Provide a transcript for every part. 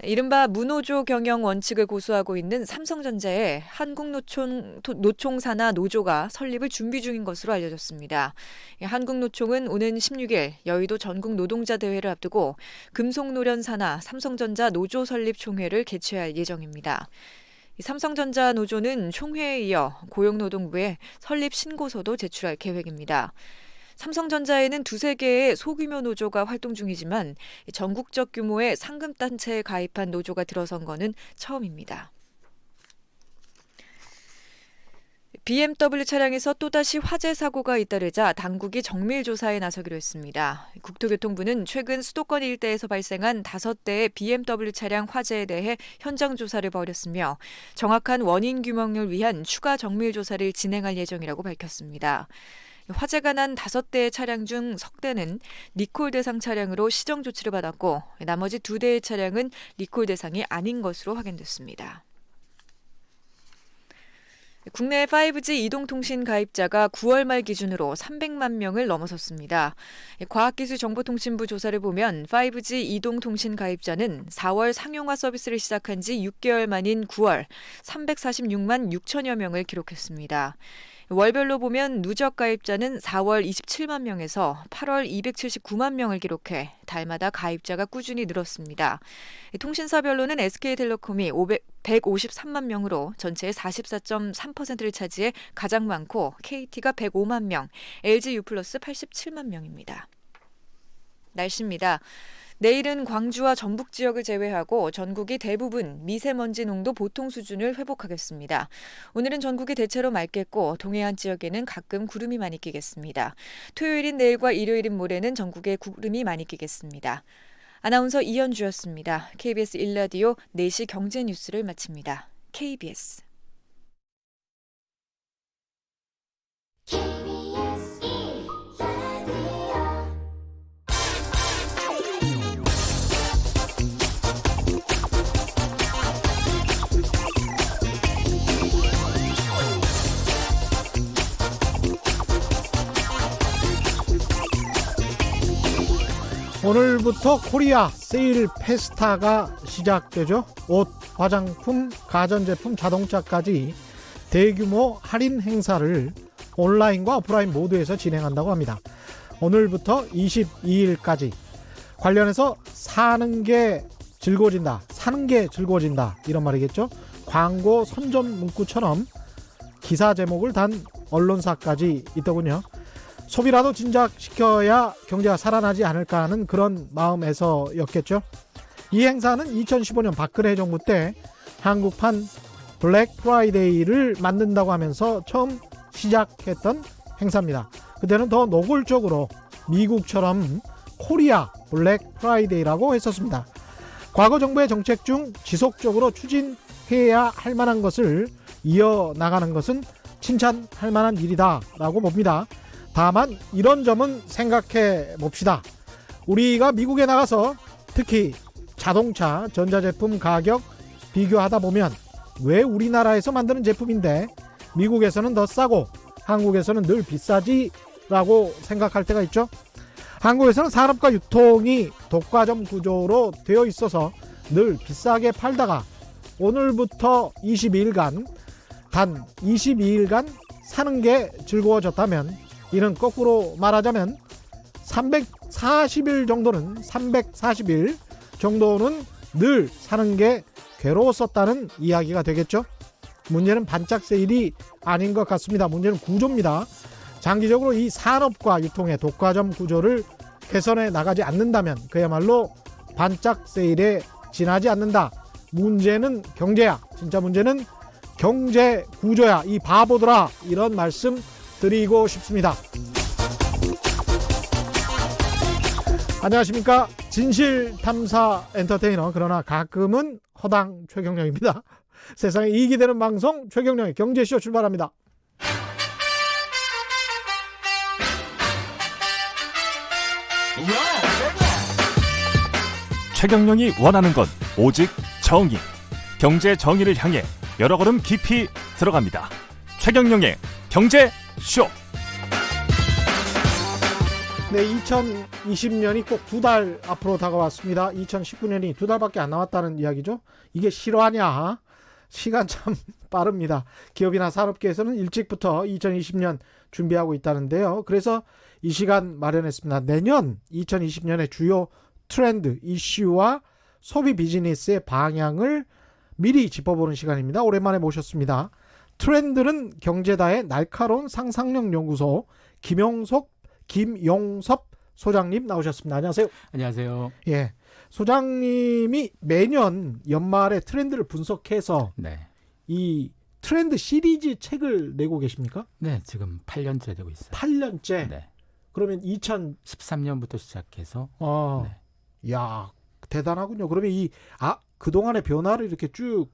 이른바 무노조 경영 원칙을 고수하고 있는 삼성전자의 한국노총산하 노조가 설립을 준비 중인 것으로 알려졌습니다. 한국노총은 오는 16일 여의도 전국 노동자 대회를 앞두고 금속노련 산하 삼성전자 노조 설립 총회를 개최할 예정입니다. 삼성전자 노조는 총회에 이어 고용노동부에 설립 신고서도 제출할 계획입니다. 삼성전자에는 두세 개의 소규모 노조가 활동 중이지만 전국적 규모의 상금단체에 가입한 노조가 들어선 것은 처음입니다. BMW 차량에서 또다시 화재 사고가 잇따르자 당국이 정밀 조사에 나서기로 했습니다. 국토교통부는 최근 수도권 일대에서 발생한 5대의 BMW 차량 화재에 대해 현장 조사를 벌였으며 정확한 원인 규명을 위한 추가 정밀 조사를 진행할 예정이라고 밝혔습니다. 화재가 난 5대의 차량 중 석 대는 리콜 대상 차량으로 시정 조치를 받았고 나머지 2대의 차량은 리콜 대상이 아닌 것으로 확인됐습니다. 국내 5G 이동통신 가입자가 9월 말 기준으로 300만 명을 넘어섰습니다. 과학기술정보통신부 조사를 보면 5G 이동통신 가입자는 4월 상용화 서비스를 시작한 지 6개월 만인 9월 346만 6천여 명을 기록했습니다. 월별로 보면 누적 가입자는 4월 27만 명에서 8월 279만 명을 기록해 달마다 가입자가 꾸준히 늘었습니다. 통신사별로는 SK텔레콤이 153만 명으로 전체의 44.3%를 차지해 가장 많고 KT가 105만 명, LG U+스 87만 명입니다. 날씨입니다. 내일은 광주와 전북 지역을 제외하고 전국이 대부분 미세먼지 농도 보통 수준을 회복하겠습니다. 오늘은 전국이 대체로 맑겠고 동해안 지역에는 가끔 구름이 많이 끼겠습니다. 토요일인 내일과 일요일인 모레는 전국에 구름이 많이 끼겠습니다. 아나운서 이현주였습니다. KBS 1라디오 4시 경제 뉴스를 마칩니다. KBS 오늘부터 코리아 세일 페스타가 시작되죠. 옷, 화장품, 가전제품, 자동차까지 대규모 할인 행사를 온라인과 오프라인 모두에서 진행한다고 합니다. 오늘부터 22일까지 관련해서 사는 게 즐거워진다 이런 말이겠죠. 광고 선전 문구처럼 기사 제목을 단 언론사까지 있더군요. 소비라도 진작시켜야 경제가 살아나지 않을까 하는 그런 마음에서였겠죠. 이 행사는 2015년 박근혜 정부 때 한국판 블랙 프라이데이를 만든다고 하면서 처음 시작했던 행사입니다. 그때는 더 노골적으로 미국처럼 코리아 블랙 프라이데이라고 했었습니다. 과거 정부의 정책 중 지속적으로 추진해야 할 만한 것을 이어나가는 것은 칭찬할 만한 일이다라고 봅니다. 다만 이런 점은 생각해 봅시다. 우리가 미국에 나가서 특히 자동차, 전자제품 가격 비교하다 보면 왜 우리나라에서 만드는 제품인데 미국에서는 더 싸고 한국에서는 늘 비싸지? 라고 생각할 때가 있죠. 한국에서는 산업과 유통이 독과점 구조로 되어 있어서 늘 비싸게 팔다가 오늘부터 22일간 단 22일간 사는 게 즐거워졌다면 이는 거꾸로 말하자면 340일 정도는 늘 사는 게 괴로웠었다는 이야기가 되겠죠. 문제는 반짝 세일이 아닌 것 같습니다. 문제는 구조입니다. 장기적으로 이 산업과 유통의 독과점 구조를 개선해 나가지 않는다면 그야말로 반짝 세일에 지나지 않는다. 문제는 경제야. 진짜 문제는 경제 구조야. 이 바보들아. 이런 말씀 드리고 싶습니다. 안녕하십니까. 진실탐사 엔터테이너 그러나 가끔은 허당 최경영입니다. 세상에 이익이 되는 방송 최경영의 경제쇼 출발합니다. 최경영이 원하는 건 오직 정의. 경제 정의를 향해 여러 걸음 깊이 들어갑니다. 최경영의 경제쇼. 네, 2020년이 꼭 2달 앞으로 다가왔습니다. 2019년이 2달밖에 안 남았다는 이야기죠. 이게 실화냐? 시간 참 빠릅니다. 기업이나 산업계에서는 일찍부터 2020년 준비하고 있다는데요. 그래서 이 시간 마련했습니다. 내년 2020년의 주요 트렌드, 이슈와 소비 비즈니스의 방향을 미리 짚어보는 시간입니다. 오랜만에 모셨습니다. 트렌드는 경제다의 날카로운 상상력 연구소 김용섭 소장님 나오셨습니다. 안녕하세요. 안녕하세요. 예, 소장님이 매년 연말에 트렌드를 분석해서 네. 이 트렌드 시리즈 책을 내고 계십니까? 네, 지금 8년째 되고 있어요. 8년째. 네. 그러면 2000 13년부터 시작해서 네. 야, 대단하군요. 그러면 그동안의 변화를 이렇게 쭉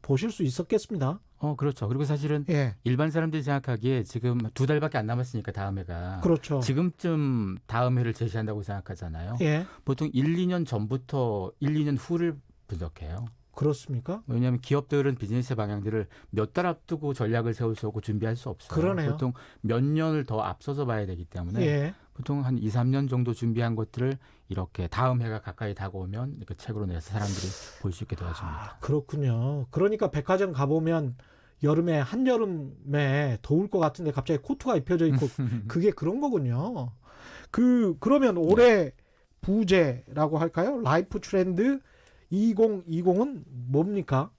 보실 수 있었겠습니다. 그렇죠. 그리고 사실은 예. 일반 사람들이 생각하기에 지금 2달밖에 안 남았으니까 다음 해가 그렇죠. 지금쯤 다음 해를 제시한다고 생각하잖아요. 예. 보통 1, 2년 전부터 1, 2년 후를 분석해요. 그렇습니까? 왜냐하면 기업들은 비즈니스 방향들을 몇 달 앞두고 전략을 세울 수 없고 준비할 수 없어요. 그러네요. 보통 몇 년을 더 앞서서 봐야 되기 때문에 예. 보통 한 2, 3년 정도 준비한 것들을 이렇게 다음 해가 가까이 다가오면 이렇게 책으로 내서 사람들이 볼 수 있게 도와줍니다. 그렇군요. 그러니까 백화점 가보면 여름에 한여름에 더울 것 같은데 갑자기 코트가 입혀져 있고 그게 그런 거군요. 그러면 올해 부제라고 할까요? 라이프 트렌드 2020은 뭡니까?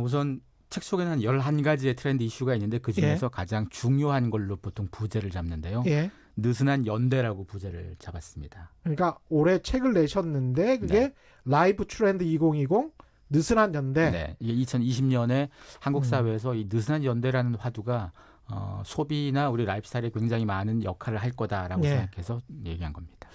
우선 책 속에는 한 11가지의 트렌드 이슈가 있는데 그중에서 가장 중요한 걸로 보통 부제를 잡는데요. 예. 느슨한 연대라고 부제를 잡았습니다. 그러니까 올해 책을 내셨는데 그게 네. 라이프 트렌드 2020 느슨한 연대. 네, 이게 2020년에 한국 사회에서 이 느슨한 연대라는 화두가 소비나 우리 라이프 스타일에 굉장히 많은 역할을 할 거다라고 예. 생각해서 얘기한 겁니다.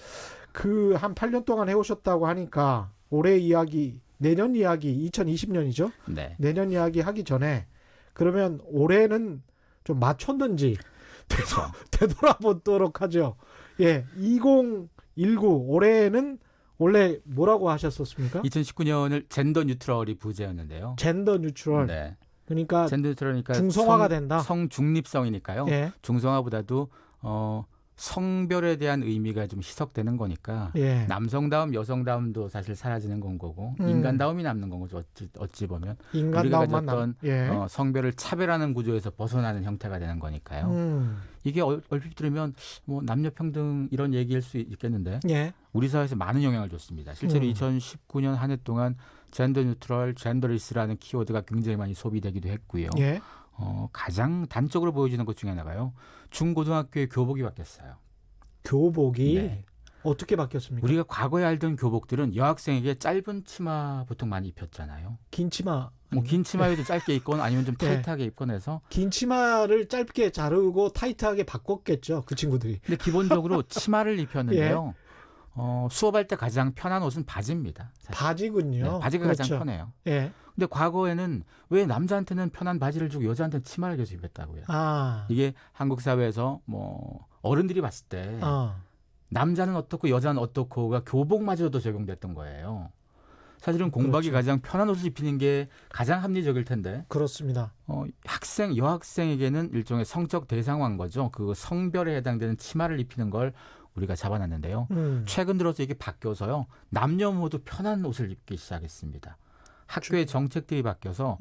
한 8년 동안 해오셨다고 하니까 올해 이야기, 내년 이야기 2020년이죠. 네. 내년 이야기 하기 전에 그러면 올해는 좀 맞췄는지 그렇죠. 되돌아보도록 하죠. 예, 2019 올해는 원래 뭐라고 하셨었습니까? 2019년을 젠더 뉴트럴이 부제였는데요. 젠더 뉴트럴. 네. 그러니까 젠더 뉴트럴이니까 중성화가 된다. 성 중립성이니까요. 예, 중성화보다도 성별에 대한 의미가 좀 희석되는 거니까 예. 남성다움, 여성다움도 사실 사라지는 건 거고 인간다움이 남는 건 거죠. 어찌 보면 우리가 인간다움만 가졌던 예. 성별을 차별하는 구조에서 벗어나는 형태가 되는 거니까요. 이게 얼핏 들으면 뭐 남녀 평등 이런 얘기일 수 있겠는데 예. 우리 사회에서 많은 영향을 줬습니다. 실제로 2019년 한 해 동안 젠더 뉴트럴, 젠더리스라는 키워드가 굉장히 많이 소비되기도 했고요. 예. 가장 단적으로 보여지는 것 중에 하나가요. 중고등학교의 교복이 바뀌었어요. 교복이 네. 어떻게 바뀌었습니까? 우리가 과거에 알던 교복들은 여학생에게 짧은 치마 보통 많이 입혔잖아요. 긴 치마. 뭐 긴 치마에도 짧게 입거나 아니면 좀 네. 타이트하게 입건 해서. 긴 치마를 짧게 자르고 타이트하게 바꿨겠죠. 그 친구들이. 근데 기본적으로 치마를 입혔는데요. 수업할 때 가장 편한 옷은 바지입니다. 사실. 바지군요. 네, 바지가 그렇죠. 가장 편해요. 예. 근데 과거에는 왜 남자한테는 편한 바지를 주고 여자한테는 치마를 계속 입혔다고요. 이게 한국 사회에서 뭐 어른들이 봤을 때 남자는 어떻고 여자는 어떻고가 교복마저도 적용됐던 거예요. 사실은 공부하기 그렇죠. 가장 편한 옷을 입히는 게 가장 합리적일 텐데 그렇습니다. 여학생에게는 일종의 성적 대상화인 거죠. 그 성별에 해당되는 치마를 입히는 걸 우리가 잡아놨는데요. 최근 들어서 이게 바뀌어서요. 남녀 모두 편한 옷을 입기 시작했습니다. 학교의 정책들이 바뀌어서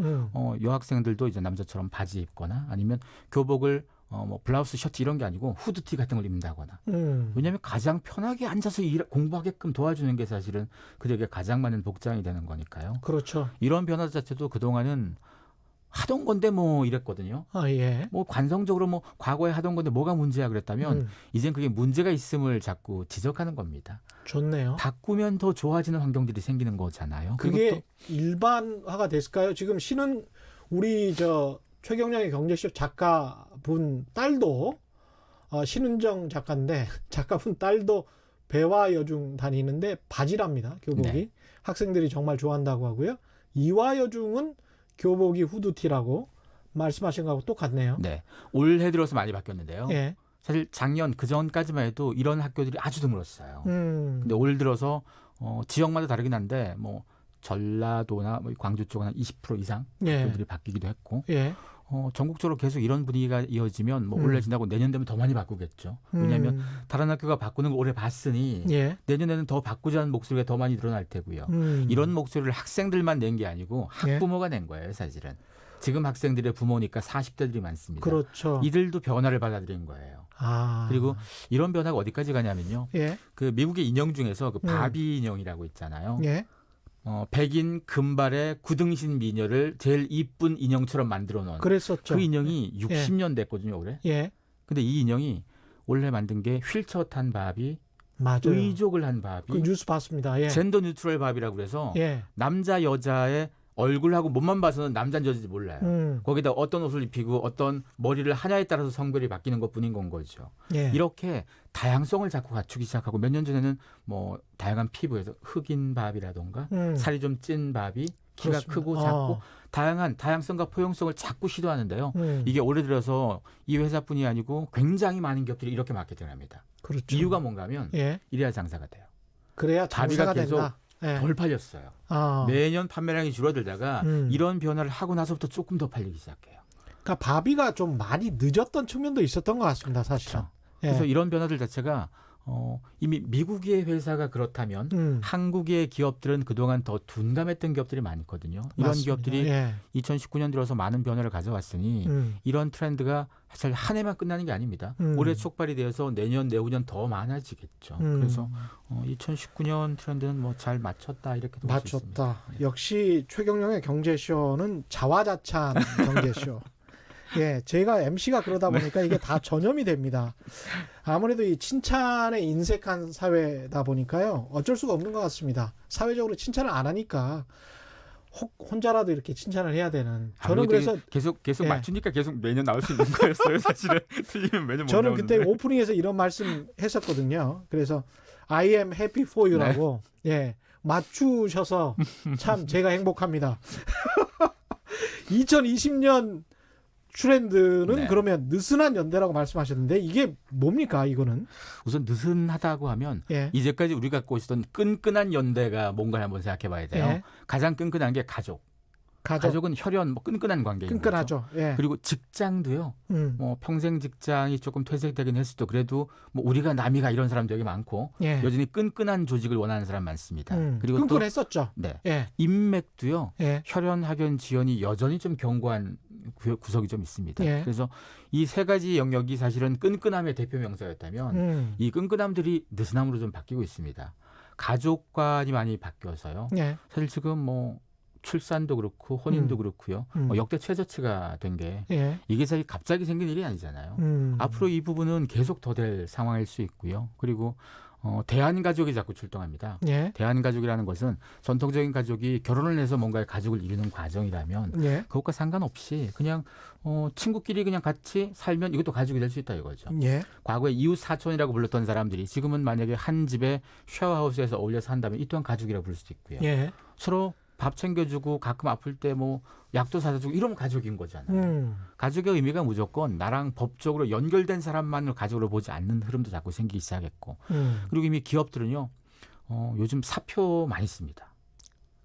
여학생들도 이제 남자처럼 바지 입거나 아니면 교복을 뭐 블라우스, 셔츠 이런 게 아니고 후드티 같은 걸 입는다거나. 왜냐하면 가장 편하게 앉아서 공부하게끔 도와주는 게 사실은 그들에게 가장 많은 복장이 되는 거니까요. 그렇죠. 이런 변화 자체도 그동안은 하던 건데 뭐 이랬거든요. 예. 뭐 관성적으로 뭐 과거에 하던 건데 뭐가 문제야 그랬다면 이젠 그게 문제가 있음을 자꾸 지적하는 겁니다. 좋네요. 바꾸면 더 좋아지는 환경들이 생기는 거잖아요. 그게 일반화가 됐을까요? 지금 우리 최경량의 경제쇼 작가분 딸도 신은정 작가인데 작가분 딸도 배화여중 다니는데 바지랍니다. 교복이. 네. 학생들이 정말 좋아한다고 하고요. 이화여중은 교복이 후드티라고 말씀하신 거하고 똑같네요. 네. 올해 들어서 많이 바뀌었는데요. 예. 사실 작년 그전까지만 해도 이런 학교들이 아주 드물었어요. 근데 올 들어서 지역마다 다르긴 한데 뭐 전라도나 뭐 광주 쪽은 한 20% 이상 예. 학교들이 바뀌기도 했고 예. 전국적으로 계속 이런 분위기가 이어지면 뭐 올해 지나고 내년 되면 더 많이 바꾸겠죠. 왜냐하면 다른 학교가 바꾸는 걸 올해 봤으니 예. 내년에는 더 바꾸자는 목소리가 더 많이 늘어날 테고요. 이런 목소리를 학생들만 낸 게 아니고 예. 학부모가 낸 거예요, 사실은. 지금 학생들의 부모니까 40대들이 많습니다. 그렇죠. 이들도 변화를 받아들인 거예요. 아. 그리고 이런 변화가 어디까지 가냐면요. 예. 그 미국의 인형 중에서 그 바비 인형이라고 있잖아요. 예. 백인 금발의 구등신 미녀를 제일 이쁜 인형처럼 만들어 놓은 그랬었죠. 그 인형이 60년 됐거든요, 올해. 예. 근데 이 인형이 원래 만든 게 휠체어 탄 바비, 맞아요. 의족을 한 바비, 그 뉴스 봤습니다. 예. 젠더 뉴트럴 바비라고 그래서 예. 남자 여자의 얼굴하고 몸만 봐서는 남자인지 여자인지 몰라요. 거기다 어떤 옷을 입히고 어떤 머리를 하냐에 따라서 성별이 바뀌는 것뿐인 건 거죠. 예. 이렇게 다양성을 자꾸 갖추기 시작하고 몇 년 전에는 뭐 다양한 피부에서 흑인 바비라던가 살이 좀 찐 바비, 키가 그렇습니다. 크고 작고 다양한 다양성과 포용성을 자꾸 시도하는데요. 이게 올해 들어서 이 회사뿐이 아니고 굉장히 많은 기업들이 이렇게 마케팅합니다. 그렇죠. 이유가 뭔가 하면 예. 이래야 장사가 돼요. 그래야 장사가 바비가 계속 된다. 예. 덜 팔렸어요. 매년 판매량이 줄어들다가 이런 변화를 하고 나서부터 조금 더 팔리기 시작해요. 그러니까 바비가 좀 많이 늦었던 측면도 있었던 것 같습니다, 사실은. 그렇죠. 예. 그래서 이런 변화들 자체가 이미 미국의 회사가 그렇다면 한국의 기업들은 그동안 더 둔감했던 기업들이 많거든요. 이런 맞습니다. 기업들이 예. 2019년 들어서 많은 변화를 가져왔으니 이런 트렌드가 사실 한 해만 끝나는 게 아닙니다. 올해 촉발이 되어서 내년, 내후년 더 많아지겠죠. 그래서 2019년 트렌드는 뭐 잘 맞췄다 이렇게 볼 수 있습니다. 맞췄다. 역시 최경영의 경제쇼는 자화자찬 경제쇼. 예, 제가 MC가 그러다 보니까 이게 다 전염이 됩니다. 아무래도 이 칭찬에 인색한 사회다 보니까요. 어쩔 수가 없는 것 같습니다. 사회적으로 칭찬을 안 하니까 혼자라도 이렇게 칭찬을 해야 되는. 저는 그래서 계속 예. 맞추니까 계속 매년 나올 수 있는 거였어요. 사실은 틀리면 매년 못 저는 나오는데. 그때 오프닝에서 이런 말씀 했었거든요. 그래서 I am happy for you라고 예, 맞추셔서 참 제가 행복합니다. 2020년 트렌드는 네. 그러면 느슨한 연대라고 말씀하셨는데 이게 뭡니까 이거는? 우선 느슨하다고 하면 예. 이제까지 우리가 갖고 있었던 끈끈한 연대가 뭔가 한번 생각해 봐야 돼요. 예. 가장 끈끈한 게 가족. 가족은 혈연 뭐 끈끈한 관계인 거죠. 끈끈하죠. 예. 그리고 직장도요. 뭐 평생 직장이 조금 퇴색되긴 했어도 그래도 뭐 우리가 남이가 이런 사람 되게 많고 예. 여전히 끈끈한 조직을 원하는 사람 많습니다. 그리고 끈끈했었죠. 또 네. 예. 인맥도요. 예. 혈연, 학연, 지연이 여전히 좀 견고한 구석이 좀 있습니다. 예. 그래서 이 세 가지 영역이 사실은 끈끈함의 대표 명사였다면 이 끈끈함들이 느슨함으로 좀 바뀌고 있습니다. 가족관이 많이 바뀌어서요. 예. 사실 지금 뭐 출산도 그렇고 혼인도 그렇고요. 역대 최저치가 된 게 예. 이게 사실 갑자기 생긴 일이 아니잖아요. 앞으로 이 부분은 계속 더 될 상황일 수 있고요. 그리고 대한가족이 자꾸 출동합니다. 예. 대한가족이라는 것은 전통적인 가족이 결혼을 해서 뭔가의 가족을 이루는 과정이라면 예. 그것과 상관없이 그냥 친구끼리 그냥 같이 살면 이것도 가족이 될 수 있다 이거죠. 예. 과거에 이웃 사촌이라고 불렀던 사람들이 지금은 만약에 한 집에 쉐어하우스에서 어울려 산다면 이 또한 가족이라고 부를 수도 있고요. 예. 서로 밥 챙겨주고 가끔 아플 때 뭐 약도 사다 주고 이러면 가족인 거잖아요. 가족의 의미가 무조건 나랑 법적으로 연결된 사람만을 가족으로 보지 않는 흐름도 자꾸 생기기 시작했고 그리고 이미 기업들은요 요즘 사표 많이 씁니다.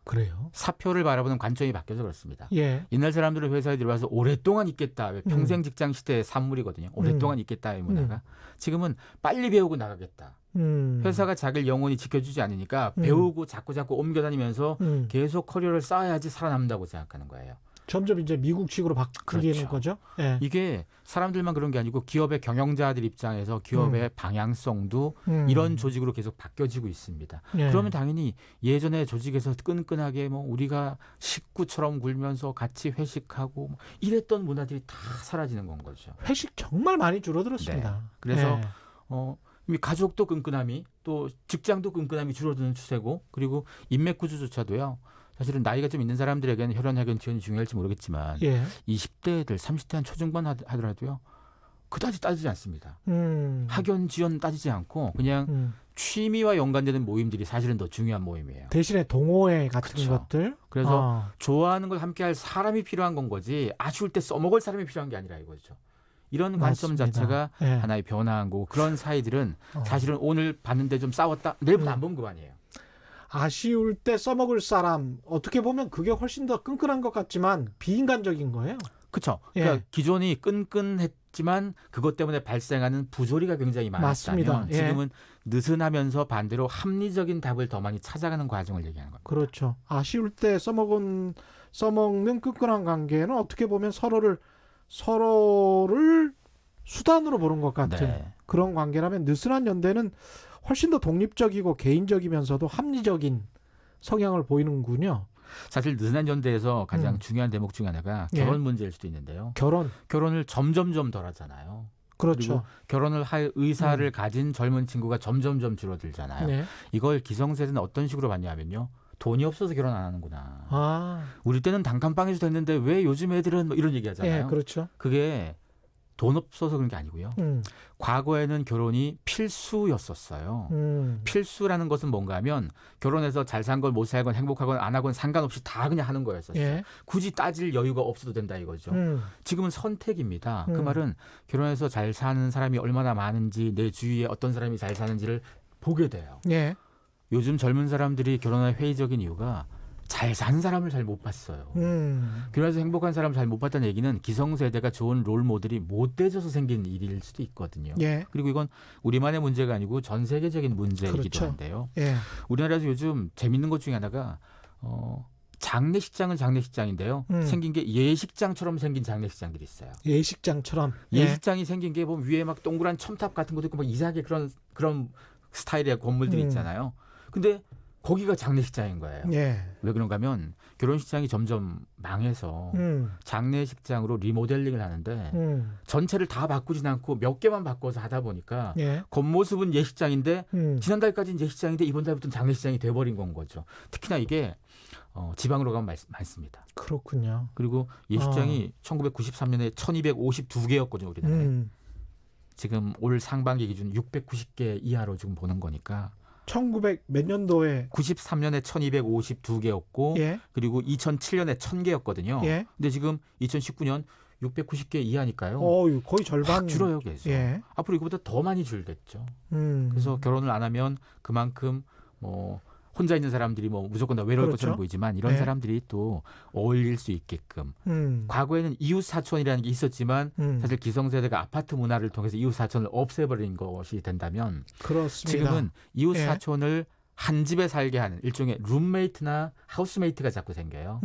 그래요? 사표를 바라보는 관점이 바뀌어서 그렇습니다. 예. 옛날 사람들은 회사에 들어와서 오랫동안 있겠다. 평생 직장 시대의 산물이거든요. 오랫동안 있겠다의 문화가. 지금은 빨리 배우고 나가겠다. 회사가 자기를 영원히 지켜주지 않으니까 배우고 자꾸 옮겨다니면서 계속 커리어를 쌓아야지 살아남는다고 생각하는 거예요. 점점 이제 미국식으로 바뀌는 그렇죠. 거죠. 예. 이게 사람들만 그런 게 아니고 기업의 경영자들 입장에서 기업의 방향성도 이런 조직으로 계속 바뀌어지고 있습니다. 예. 그러면 당연히 예전에 조직에서 끈끈하게 뭐 우리가 식구처럼 굴면서 같이 회식하고 뭐 이랬던 문화들이 다 사라지는 건 거죠. 회식 정말 많이 줄어들었습니다. 네. 그래서 예. 이미 가족도 끈끈함이 또 직장도 끈끈함이 줄어드는 추세고 그리고 인맥 구조조차도요. 사실은 나이가 좀 있는 사람들에게는 혈연, 학연, 지연이 중요할지 모르겠지만 예. 20대들, 30대 한 초중반 하더라도요. 그다지 따지지 않습니다. 음. 학연, 지연 따지지 않고 그냥 취미와 연관되는 모임들이 사실은 더 중요한 모임이에요. 대신에 동호회 같은 그렇죠. 것들. 그래서 좋아하는 걸 함께 할 사람이 필요한 건 거지 아쉬울 때 써먹을 사람이 필요한 게 아니라 이거죠. 이런 관점 맞습니다. 자체가 예. 하나의 변화한 거고 그런 사이들은 사실은 오늘 봤는데 좀 싸웠다. 내일부터 안 보면 그만이에요. 아쉬울 때 써먹을 사람 어떻게 보면 그게 훨씬 더 끈끈한 것 같지만 비인간적인 거예요. 그렇죠. 예. 그러니까 기존이 끈끈했지만 그것 때문에 발생하는 부조리가 굉장히 많았다면 맞습니다. 예. 지금은 느슨하면서 반대로 합리적인 답을 더 많이 찾아가는 과정을 얘기하는 겁니다. 그렇죠. 아쉬울 때 써먹는 끈끈한 관계는 어떻게 보면 서로를 수단으로 보는 것 같은 네. 그런 관계라면 느슨한 연대는 훨씬 더 독립적이고 개인적이면서도 합리적인 성향을 보이는군요. 사실 느슨한 연대에서 가장 음. 중요한 대목 중에 하나가 예. 결혼 문제일 수도 있는데요. 결혼을 점점점 덜 하잖아요. 그렇죠. 결혼을 할 의사를 가진 젊은 친구가 점점점 줄어들잖아요. 네. 이걸 기성세대는 어떤 식으로 봤냐면요. 돈이 없어서 결혼 안 하는구나. 아, 우리 때는 단칸방에서 됐는데 왜 요즘 애들은 뭐 이런 얘기 하잖아요. 예, 그렇죠. 그게 돈 없어서 그런 게 아니고요. 음, 과거에는 결혼이 필수였었어요. 필수라는 것은 뭔가 하면 결혼해서 잘 산 건 못 살건 행복하건 안 하건 상관없이 다 그냥 하는 거였었어요. 예, 굳이 따질 여유가 없어도 된다 이거죠. 지금은 선택입니다. 그 음. 말은 결혼해서 잘 사는 사람이 얼마나 많은지 내 주위에 어떤 사람이 잘 사는지를 보게 돼요. 예, 요즘 젊은 사람들이 결혼에 회의적인 이유가 잘 사는 사람을 잘 못 봤어요. 결혼해서 행복한 사람을 잘 못 봤다는 얘기는 기성세대가 좋은 롤 모델이 못 돼져서 생긴 일일 수도 있거든요. 예, 그리고 이건 우리만의 문제가 아니고 전 세계적인 문제이기도 그렇죠. 한데요. 예, 우리나라에서 요즘 재밌는 것 중에 하나가 장례식장은 장례식장인데요. 생긴 게 예식장처럼 생긴 장례식장들이 있어요. 예식장처럼. 예, 예식장이 생긴 게 보면 위에 막 동그란 첨탑 같은 것도 있고 막 이상하게 그런 스타일의 건물들이 있잖아요. 근데 거기가 장례식장인 거예요. 예, 왜 그런가 하면 결혼식장이 점점 망해서 장례식장으로 리모델링을 하는데 전체를 다 바꾸진 않고 몇 개만 바꿔서 하다 보니까 예, 겉모습은 예식장인데 지난달까지는 예식장인데 이번 달부터는 장례식장이 돼버린 건 거죠. 특히나 이게 지방으로 가면 많습니다. 그렇군요. 그리고 예식장이 1993년에 1252개였거든요. 우리나라에. 지금 올 상반기 기준 690개 이하로 지금 보는 거니까 1900 몇 년도에 93년에 1252개였고 예, 그리고 2007년에 1000개였거든요. 예, 근데 지금 2019년 690개 이하니까요. 거의 절반 확 줄어요, 계속. 예, 앞으로 이거보다 더 많이 줄겠죠. 그래서 결혼을 안 하면 그만큼 뭐 혼자 있는 사람들이 뭐 무조건 다 외로울 그렇죠. 것처럼 보이지만 이런 네. 사람들이 또 어울릴 수 있게끔 과거에는 이웃 사촌이라는 게 있었지만 사실 기성세대가 아파트 문화를 통해서 이웃 사촌을 없애버린 것이 된다면 그렇습니다. 지금은 이웃 예. 사촌을 한 집에 살게 하는 일종의 룸메이트나 하우스메이트가 자꾸 생겨요.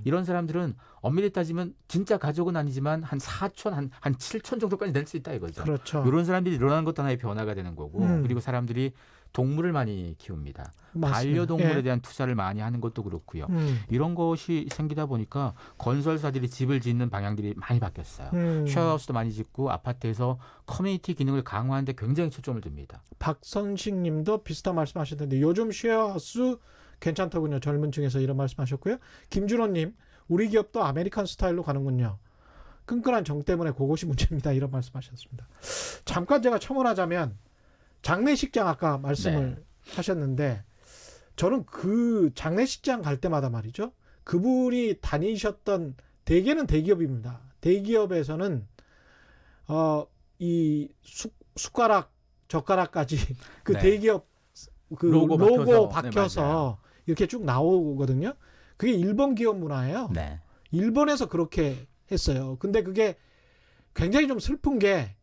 이런 사람들은 엄밀히 따지면 진짜 가족은 아니지만 한 4촌, 한 7촌 정도까지 낼 수 있다 이거죠. 그렇죠. 이런 사람들이 일어나는 것도 하나의 변화가 되는 거고 그리고 사람들이 동물을 많이 키웁니다. 맞습니다. 반려동물에 예. 대한 투자를 많이 하는 것도 그렇고요. 이런 것이 생기다 보니까 건설사들이 집을 짓는 방향들이 많이 바뀌었어요. 쉐어하우스도 많이 짓고 아파트에서 커뮤니티 기능을 강화하는 데 굉장히 초점을 둡니다. 박선식 님도 비슷한 말씀 하셨는데 요즘 쉐어하우스 괜찮더군요. 젊은 층에서 이런 말씀 하셨고요. 김준호 님, 우리 기업도 아메리칸 스타일로 가는군요. 끈끈한 정 때문에 그것이 문제입니다. 이런 말씀 하셨습니다. 잠깐 제가 첨언하자면 장례식장 아까 말씀을 하셨는데 저는 그 장례식장 갈 때마다 말이죠. 그분이 다니셨던 대개는 대기업입니다. 대기업에서는 이 숟가락 젓가락까지 그 네. 대기업 그 로고 로고 박혀서. 박혀서 네, 이렇게 쭉 나오거든요. 그게 일본 기업 문화예요. 네. 일본에서 그렇게 했어요. 근데 그게 굉장히 좀 슬픈 게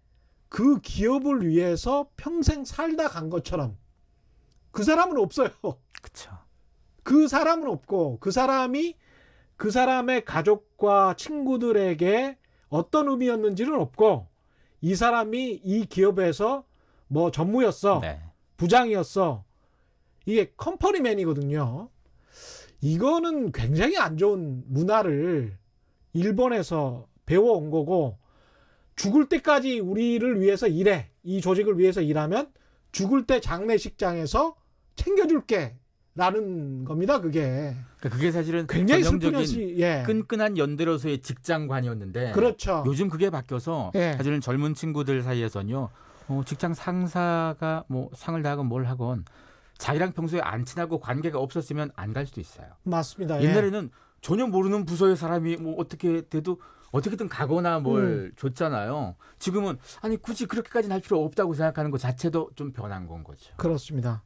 그 기업을 위해서 평생 살다 간 것처럼 그 사람은 없어요. 그렇죠. 그 사람은 없고 그 사람이 그 사람의 가족과 친구들에게 어떤 의미였는지는 없고 이 사람이 이 기업에서 뭐 전무였어. 네. 부장이었어. 이게 컴퍼니맨이거든요. 이거는 굉장히 안 좋은 문화를 일본에서 배워온 거고 죽을 때까지 우리를 위해서 일해. 이 조직을 위해서 일하면 죽을 때 장례식장에서 챙겨줄게. 라는 겁니다. 그게. 그게 사실은 굉장히 슬픈 전형적인 현실. 예. 끈끈한 연대로서의 직장관이었는데 그렇죠. 요즘 그게 바뀌어서 예. 사실은 젊은 친구들 사이에서는요. 직장 상사가 뭐 상을 나건 뭘 하건 자기랑 평소에 안 친하고 관계가 없었으면 안 갈 수도 있어요. 맞습니다. 예. 옛날에는 전혀 모르는 부서의 사람이 뭐 어떻게 돼도 어떻게든 가거나 뭘 줬잖아요. 지금은 아니 굳이 그렇게까지는 할 필요 없다고 생각하는 것 자체도 좀 변한 건 거죠. 그렇습니다.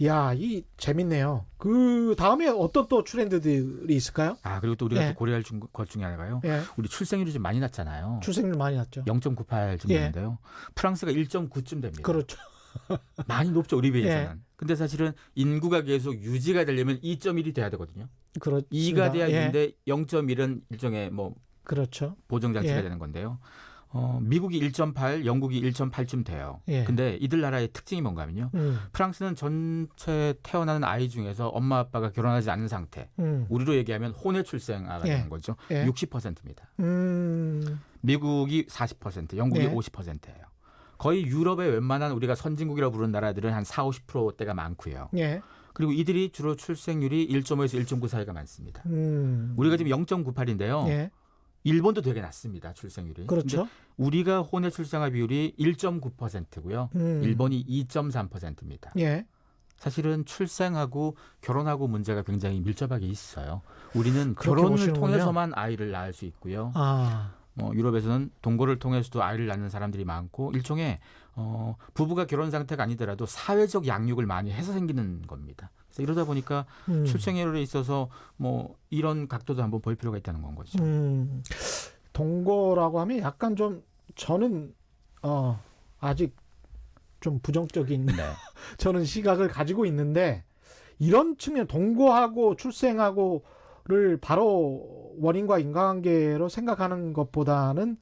야, 이 재밌네요. 그 다음에 어떤 또 트렌드들이 있을까요? 그리고 또 우리가 예. 또 고려할 것 중에 하나가요. 예. 우리 출생률이 좀 많이 낮잖아요. 출생률 많이 났죠. 0.98 정도 예. 되는데요. 프랑스가 1.9쯤 됩니다. 그렇죠. 많이 높죠, 우리 비해서는. 예. 근데 사실은 인구가 계속 유지가 되려면 2.1이 돼야 되거든요. 그렇습니다. 2가 돼야 예. 2인데 0.1은 일종의 뭐 그렇죠. 보정 장치가 예. 되는 건데요. 미국이 1.8, 영국이 1.8쯤 돼요. 예. 근데 이들 나라의 특징이 뭔가 하면요. 프랑스는 전체 태어나는 아이 중에서 엄마 아빠가 결혼하지 않은 상태. 우리로 얘기하면 혼외 출생아가 예. 되는 거죠. 예. 60%입니다. 미국이 40%, 영국이 예. 50%예요. 거의 유럽의 웬만한 우리가 선진국이라고 부르는 나라들은 한 40-50%대가 많고요. 예. 그리고 이들이 주로 출생률이 1.5에서 1.9 사이가 많습니다. 우리가 지금 0.98인데요. 예. 일본도 되게 낮습니다. 출생률이. 그렇죠. 근데 우리가 혼외 출생아 비율이 1.9%고요. 일본이 2.3%입니다. 예. 사실은 출생하고 결혼하고 문제가 굉장히 밀접하게 있어요. 우리는 그렇게 결혼을 보시는군요. 통해서만 아이를 낳을 수 있고요. 유럽에서는 동거를 통해서도 아이를 낳는 사람들이 많고 일종의 부부가 결혼 상태가 아니더라도 사회적 양육을 많이 해서 생기는 겁니다. 그래서 이러다 보니까 출생률에 있어서 뭐 이런 각도도 한번 볼 필요가 있다는 건 거죠. 동거라고 하면 약간 좀 저는 아직 좀 부정적인 네. 저는 시각을 가지고 있는데 이런 측면 동거하고 출생하고를 바로 원인과 인과관계로 생각하는 것보다는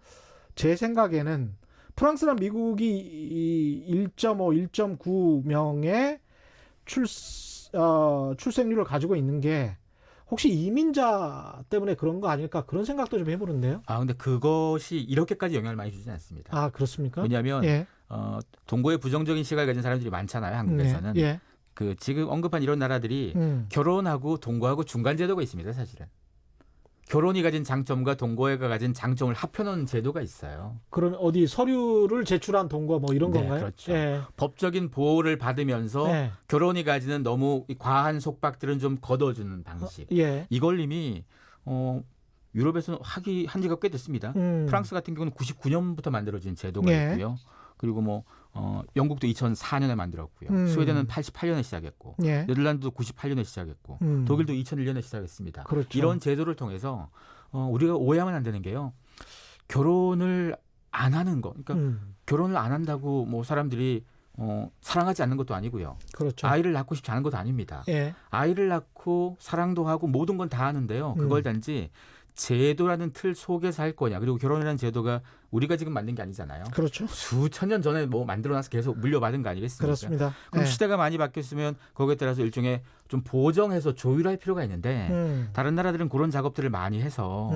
제 생각에는 프랑스랑 미국이 1.5, 1.9명의 출생률을 가지고 있는 게 혹시 이민자 때문에 그런 거 아닐까 그런 생각도 좀 해보는데요. 근데 그것이 이렇게까지 영향을 많이 주지는 않습니다. 그렇습니까? 왜냐하면 예. 동거에 부정적인 시각을 가진 사람들이 많잖아요. 한국에서는. 예. 그 지금 언급한 이런 나라들이 결혼하고 동거하고 중간 제도가 있습니다. 사실은. 결혼이 가진 장점과 동거가 가진 장점을 합해놓은 제도가 있어요. 그럼 어디 서류를 제출한 동거 뭐 이런 네, 건가요? 그렇죠. 예. 법적인 보호를 받으면서 예. 결혼이 가지는 너무 과한 속박들은 좀 걷어주는 방식. 예. 이걸 이미 유럽에서는 한 지가 꽤 됐습니다. 프랑스 같은 경우는 99년부터 만들어진 제도가 예. 있고요. 그리고 뭐 영국도 2004년에 만들었고요. 스웨덴은 88년에 시작했고, 예. 네덜란드도 98년에 시작했고, 독일도 2001년에 시작했습니다. 그렇죠. 이런 제도를 통해서 우리가 오해하면 안 되는 게요. 결혼을 안 하는 거, 그러니까 결혼을 안 한다고 뭐 사람들이 사랑하지 않는 것도 아니고요. 그렇죠. 아이를 낳고 싶지 않은 것도 아닙니다. 예. 아이를 낳고 사랑도 하고 모든 건 다 하는데요. 그걸 단지 제도라는 틀 속에서 할 거냐. 그리고 결혼이라는 제도가 우리가 지금 만든 게 아니잖아요. 그렇죠. 수천 년 전에 뭐 만들어놔서 계속 물려받은 거 아니겠습니까? 그렇습니다. 그럼 예. 시대가 많이 바뀌었으면 거기에 따라서 일종의 좀 보정해서 조율할 필요가 있는데 다른 나라들은 그런 작업들을 많이 해서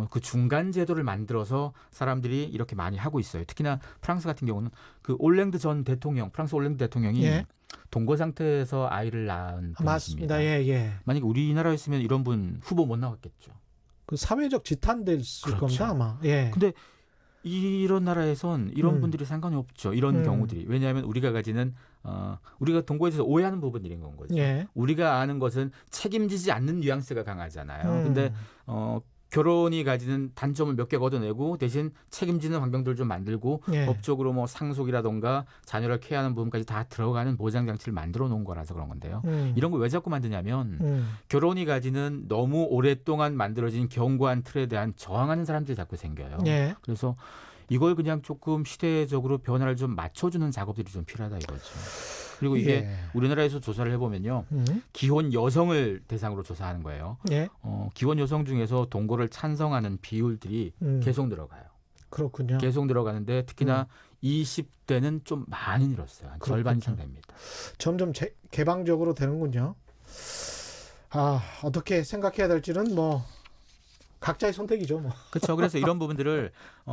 그 중간 제도를 만들어서 사람들이 이렇게 많이 하고 있어요. 특히나 프랑스 같은 경우는 그 올랭드 전 대통령, 프랑스 올랭드 대통령이 예. 동거 상태에서 아이를 낳은 분이십니다. 맞습니다. 예, 예. 만약에 우리나라였으면 이런 분 후보 못 나왔겠죠. 그 사회적 지탄됐을 그렇죠. 겁니다, 아마. 예. 근데 이런 나라에선 이런 분들이 상관이 없죠. 이런 경우들이. 왜냐하면 우리가 가지는 우리가 동거에 대해서 오해하는 부분들인 건 거죠. 예. 우리가 아는 것은 책임지지 않는 뉘앙스가 강하잖아요. 근데 결혼이 가지는 단점을 몇 개 걷어내고 대신 책임지는 환경들을 좀 만들고 예. 법적으로 뭐 상속이라던가 자녀를 케어하는 부분까지 다 들어가는 보장 장치를 만들어 놓은 거라서 그런 건데요. 이런 걸 왜 자꾸 만드냐면 결혼이 가지는 너무 오랫동안 만들어진 견고한 틀에 대한 저항하는 사람들이 자꾸 생겨요. 예. 그래서 이걸 그냥 조금 시대적으로 변화를 좀 맞춰주는 작업들이 좀 필요하다 이거죠. 그리고 이게 예. 우리나라에서 조사를 해보면요. 기혼 여성을 대상으로 조사하는 거예요. 예. 기혼 여성 중에서 동거를 찬성하는 비율들이 계속 늘어가요. 그렇군요. 계속 늘어가는데 특히나 20대는 좀 많이 늘었어요. 한 절반 이상 됩니다. 점점 개방적으로 되는군요. 어떻게 생각해야 될지는 뭐 각자의 선택이죠, 뭐. 그렇죠. 그래서 이런 부분들을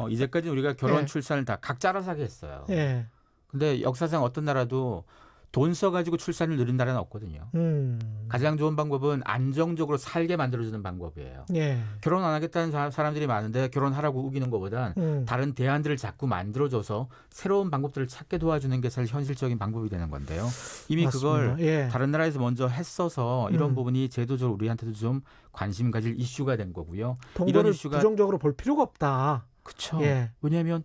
이제까지 우리가 결혼 예. 출산을 다 각자 알아서 하게 했어요. 예. 근데 역사상 어떤 나라도 돈 써가지고 출산을 늘린 나라는 없거든요. 가장 좋은 방법은 안정적으로 살게 만들어주는 방법이에요. 예. 결혼 안 하겠다는 사람들이 많은데 결혼하라고 우기는 것보단 다른 대안들을 자꾸 만들어줘서 새로운 방법들을 찾게 도와주는 게 사실 현실적인 방법이 되는 건데요. 이미 맞습니다. 그걸 예. 다른 나라에서 먼저 했어서 이런 부분이 제도적으로 우리한테도 좀 관심 가질 이슈가 된 거고요. 동거를 이런 이슈가 부정적으로 볼 필요가 없다. 그렇죠. 예. 왜냐하면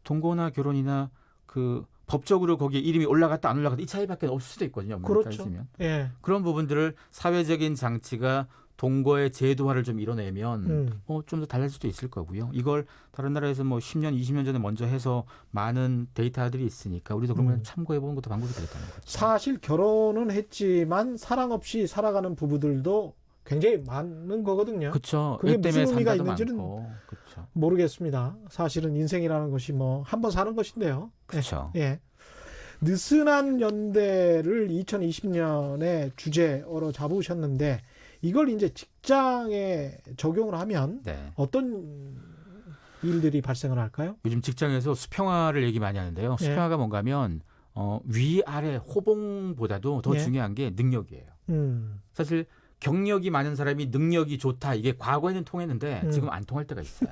동거나 결혼이나 그 법적으로 거기에 이름이 올라갔다 안 올라갔다 이 차이밖에 없을 수도 있거든요. 그렇죠. 따지면. 예. 그런 부분들을 사회적인 장치가 동거의 제도화를 좀 이뤄내면 좀 더 달라질 수도 있을 거고요. 이걸 다른 나라에서 뭐 10년, 20년 전에 먼저 해서 많은 데이터들이 있으니까 우리도 그런 걸 참고해 보는 것도 방법이 되겠다는 거죠. 사실 결혼은 했지만 사랑 없이 살아가는 부부들도 굉장히 많은 거거든요. 그렇죠. 그게 애 때문에 무슨 의미가 산다도 있는지는 많고. 그렇죠. 모르겠습니다. 사실은 인생이라는 것이 뭐 한 번 사는 것인데요. 그렇죠. 예. 느슨한 연대를 2020년에 주제로 잡으셨는데 이걸 이제 직장에 적용을 하면 네. 어떤 일들이 발생을 할까요? 요즘 직장에서 수평화를 얘기 많이 하는데요. 수평화가 뭔가 하면 위아래 호봉보다도 더 예. 중요한 게 능력이에요. 사실 경력이 많은 사람이 능력이 좋다. 이게 과거에는 통했는데 지금 안 통할 때가 있어요.